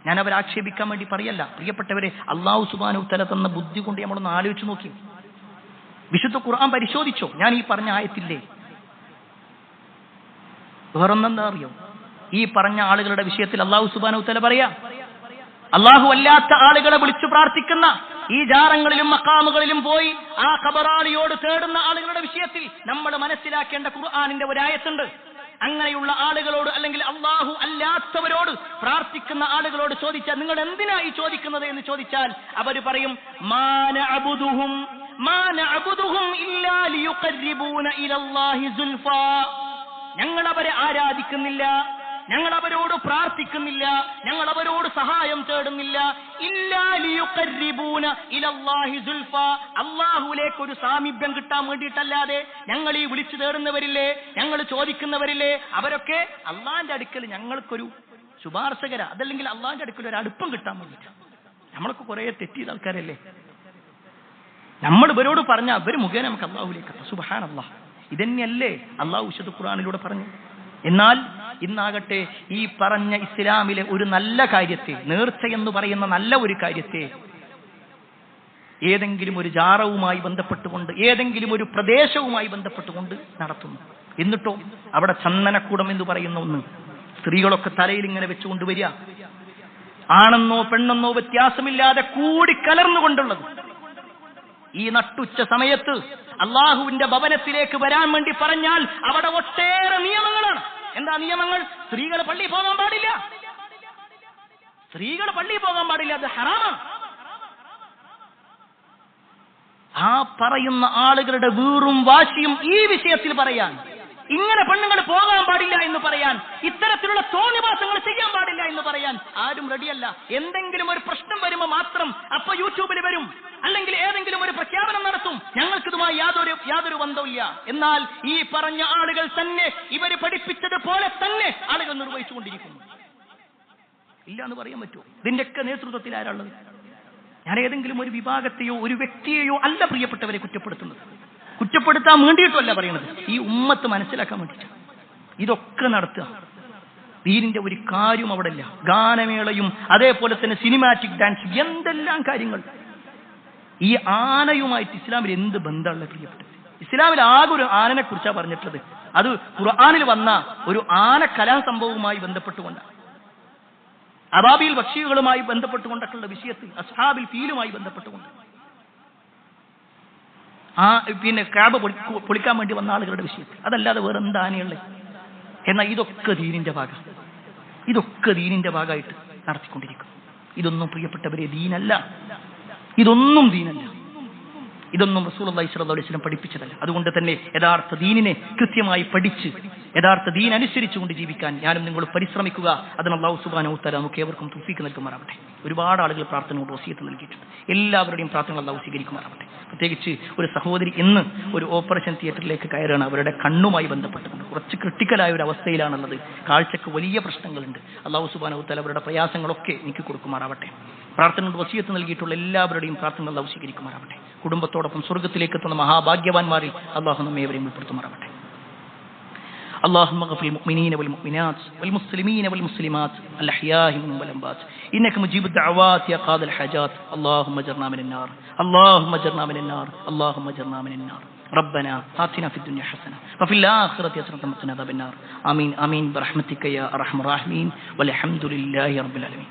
ഞാൻ അവരെ ആക്ഷേപിക്കാൻ വേണ്ടി പറയല്ല. പ്രിയപ്പെട്ടവരെ, അല്ലാഹു സുബ്ഹാനഹു വ തആല തന്ന ബുദ്ധി കൊണ്ട് നമ്മളൊന്ന് ആലോചിച്ച് നോക്കി. വിശുദ്ധ ഖുർആൻ പരിശോധിച്ചോ? ഞാൻ ഈ പറഞ്ഞ ആയത്തില്ലേ, വേറൊന്നെന്താ അറിയോ? ഈ പറഞ്ഞ ആളുകളുടെ വിഷയത്തിൽ അല്ലാഹു സുബ്ഹാനഹു വ തആല പറയാ, അല്ലാഹു അല്ലാത്ത ആളുകളെ വിളിച്ചു പ്രാർത്ഥിക്കുന്ന ഈ ജാറങ്ങളിലും മഖാമുകളിലും പോയി ആ ഖബറാളിയോട് തേടുന്ന ആളുകളുടെ വിഷയത്തിൽ നമ്മൾ മനസ്സിലാക്കേണ്ട ഖുർആനിന്റെ ഒരായത്തുണ്ട്. അങ്ങനെയുള്ള ആളുകളോട് അല്ലെങ്കിൽ അല്ലാഹു അല്ലാത്തവരോട് പ്രാർത്ഥിക്കുന്ന ആളുകളോട് ചോദിച്ചാൽ നിങ്ങൾ എന്തിനാ ഈ ചോദിക്കുന്നത് എന്ന് ചോദിച്ചാൽ അവർ പറയും, മാ നഅബുദുഹും ഇല്ലാ ലിയുഖർരിബൂന ഇലല്ലാഹി സുൽഫാ. ഞങ്ങൾ അവരെ ആരാധിക്കുന്നില്ല, ഞങ്ങൾ അവരോട് പ്രാർത്ഥിക്കുന്നില്ല, ഞങ്ങൾ അവരോട് സഹായം തേടുന്നില്ല. ഇല്ലാ ലിയുഖർരിബൂന ഇലല്ലാഹി സുൽഫാ, അല്ലാഹുവിലേക്ക് ഒരു സാമീപ്യം കിട്ടാൻ വേണ്ടിയിട്ടല്ലാതെ. ഞങ്ങൾ ഈ വിളിച്ചു തേടുന്നവരില്ലേ, ഞങ്ങൾ ചോദിക്കുന്നവരില്ലേ, അവരൊക്കെ അള്ളാന്റെ അടുക്കൽ ഞങ്ങൾക്കൊരു ശുപാർശകരാ, അതല്ലെങ്കിൽ അള്ളാന്റെ അടുക്കൽ ഒരു അടുപ്പം കിട്ടാൻ വേണ്ടിയിട്ട്. നമ്മളൊക്കെ കുറെ തെറ്റിയ ആൾക്കാരല്ലേ. നമ്മൾ ഇവരോട് പറഞ്ഞാൽ അവർ മുഖേന നമുക്ക് അള്ളാഹുലേക്ക് എത്താം. സുബ്ഹാനല്ലാഹ്, ഇതന്നെയല്ലേ അള്ളാഹു വിശുദ്ധ ഖുർആനിലൂടെ പറഞ്ഞു. എന്നാൽ ഇന്നാകട്ടെ ഈ പറഞ്ഞ ഇസ്ലാമിലെ ഒരു നല്ല കാര്യത്തെ, നേർച്ച എന്ന് പറയുന്ന നല്ല ഒരു കാര്യത്തെ ഏതെങ്കിലും ഒരു ജാറവുമായി ബന്ധപ്പെട്ടുകൊണ്ട്, ഏതെങ്കിലും ഒരു പ്രദേശവുമായി ബന്ധപ്പെട്ടുകൊണ്ട് നടത്തുന്നു. എന്നിട്ടോ അവിടെ ചന്ദനക്കുടം എന്ന് പറയുന്ന ഒന്ന് സ്ത്രീകളൊക്കെ തലയിൽ ഇങ്ങനെ വെച്ചുകൊണ്ട് വരിക, ആണെന്നോ പെണ്ണെന്നോ വ്യത്യാസമില്ലാതെ കൂടിക്കലർന്നുകൊണ്ടുള്ളത്. ഈ നട്ടുച്ച സമയത്ത് അള്ളാഹുവിന്റെ ഭവനത്തിലേക്ക് വരാൻ വേണ്ടി പറഞ്ഞാൽ അവിടെ ഒട്ടേറെ നിയമങ്ങളാണ്. എന്താ നിയമങ്ങൾ? സ്ത്രീകൾ പള്ളിയിൽ പോകാൻ പാടില്ല, സ്ത്രീകൾ പള്ളിയിൽ പോകാൻ പാടില്ല, അത് ഹറാമാണ്. ആ പറയുന്ന ആളുകളുടെ വീറും വാശിയും ഈ വിഷയത്തിൽ പറയാൻ, ഇങ്ങനെ പെണ്ണുങ്ങൾ പോകാൻ പാടില്ല എന്ന് പറയാൻ, ഇത്തരത്തിലുള്ള തോന്നിവാസങ്ങൾ ചെയ്യാൻ പാടില്ല എന്ന് പറയാൻ ആരും റെഡിയല്ല. എന്തെങ്കിലും ഒരു പ്രശ്നം വരുമ്പോൾ മാത്രം അപ്പൊ യൂട്യൂബിൽ വരും, അല്ലെങ്കിൽ ഏതെങ്കിലും ഒരു പ്രഖ്യാപനം നടത്തും, ഞങ്ങൾക്കിതുമായി യാതൊരു ബന്ധമില്ല. എന്നാൽ ഈ പറഞ്ഞ ആളുകൾ തന്നെ ഇവർ പഠിപ്പിച്ചതുപോലെ തന്നെ ആളുകൾ നിർവഹിച്ചുകൊണ്ടിരിക്കുന്നു. ഇല്ല എന്ന് പറയാൻ പറ്റുമോ? ഇതിന്റെയൊക്കെ നേതൃത്വത്തിൽ ആരാളുള്ളത്? ഞാൻ ഏതെങ്കിലും ഒരു വിഭാഗത്തെയോ ഒരു വ്യക്തിയെയോ അല്ല പ്രിയപ്പെട്ടവരെ കുറ്റപ്പെടുത്തുന്നത്, കുറ്റപ്പെടുത്താൻ വേണ്ടിയിട്ടല്ല പറയുന്നത്, ഈ ഉമ്മത്ത് മനസ്സിലാക്കാൻ വേണ്ടിയിട്ട്. ഇതൊക്കെ നടത്തുക, ദീനിന്റെ ഒരു കാര്യം അവിടെ ഇല്ല. ഗാനമേളയും അതേപോലെ തന്നെ സിനിമാറ്റിക് ഡാൻസ്, എന്തെല്ലാം കാര്യങ്ങൾ. ഈ ആനയുമായിട്ട് ഇസ്ലാമിൽ എന്ത് ബന്ധമുള്ള പ്രിയപ്പെട്ടത്? ഇസ്ലാമിൽ ആകെ ഒരു ആനനെ കുറിച്ചാണ് പറഞ്ഞിട്ടുള്ളത്, അത് ഖുർആനിൽ വന്ന ഒരു ആന കലാസംഭവവുമായി ബന്ധപ്പെട്ടുകൊണ്ടാണ്, അബാബീൽ പക്ഷികളുമായി ബന്ധപ്പെട്ടുകൊണ്ടൊക്കെയുള്ള വിഷയത്തിൽ, അസ്ഹാബിൽ ഫീലുമായി ബന്ധപ്പെട്ടുകൊണ്ട്, പിന്നെ കാബ പൊളിക്കാൻ വേണ്ടി വന്ന ആളുകളുടെ വിഷയത്തിൽ. അതല്ലാതെ വേറെ എന്താ ആനയുള്ളത്? എന്നാൽ ഇതൊക്കെ ദീനിന്റെ ഭാഗം, ഇതൊക്കെ ദീനിന്റെ ഭാഗമായിട്ട് നടത്തിക്കൊണ്ടിരിക്കും. ഇതൊന്നും പ്രിയപ്പെട്ടവരെ ദീനല്ല, ഇതൊന്നും ദീനല്ല, ഇതൊന്നും റസൂലുള്ളാഹി സ്വല്ലല്ലാഹു അലൈഹി വസല്ലം പഠിപ്പിച്ചതല്ല. അതുകൊണ്ട് തന്നെ യഥാർത്ഥ ദീനിനെ കൃത്യമായി പഠിച്ച് യഥാർത്ഥ ദീൻ അനുസരിച്ചുകൊണ്ട് ജീവിക്കാൻ ഞാനും നിങ്ങൾ പരിശ്രമിക്കുക. അതിന് അല്ലാഹു സുബ്ഹാനഹു വ തആല നമുക്ക് ഏവർക്കും തൗഫീഖ് നൽകുമാറാവട്ടെ. ഒരുപാട് ആളുകൾ പ്രാർത്ഥന കൊണ്ട് വസിയത്ത് നൽകിയിട്ടുണ്ട്. എല്ലാവരുടെയും പ്രാർത്ഥന അല്ലാഹു സ്വീകരിക്കുമാറാവട്ടെ. പ്രത്യേകിച്ച് ഒരു സഹോദരി ഇന്ന് ഒരു ഓപ്പറേഷൻ തിയേറ്ററിലേക്ക് കയറുകയാണ്. അവരുടെ കണ്ണുമായി ബന്ധപ്പെട്ടുകൊണ്ട് കുറച്ച് ക്രിട്ടിക്കലായ ഒരു അവസ്ഥയിലാണുള്ളത്. കാഴ്ചക്ക് വലിയ പ്രശ്നങ്ങളുണ്ട്. അല്ലാഹു സുബ്ഹാനഹു വ തആല അവരുടെ പ്രയാസങ്ങളൊക്കെ നീക്കി കൊടുക്കുമാറാവട്ടെ. പ്രാർത്ഥന കൊണ്ട് വസിയത്ത് നൽകിയിട്ടുള്ള എല്ലാവരുടെയും പ്രാർത്ഥന അല്ലാഹു സ്വീകരിക്കുമാറാവട്ടെ. കുടുംബത്തോടൊപ്പം സ്വർഗ്ഗത്തിലേക്ക് എത്തുന്ന മഹാഭാഗ്യവാന്മാരിൽ അല്ലാഹു നമ്മെ ഏവരെയും ഉൾപ്പെടുത്തുമാറാവട്ടെ. اللهم اغفر للمؤمنين والمؤمنات والمسلمين والمسلمات الأحياء منهم والأموات إنك مجيب الدعوات يا قاضي الحاجات. اللهم اجرنا من النار، اللهم اجرنا من النار، اللهم اجرنا من النار. ربنا آتنا في الدنيا حسنة وفي الآخرة حسنة وقنا عذاب النار. آمين آمين برحمتك يا أرحم الراحمين والحمد لله رب العالمين.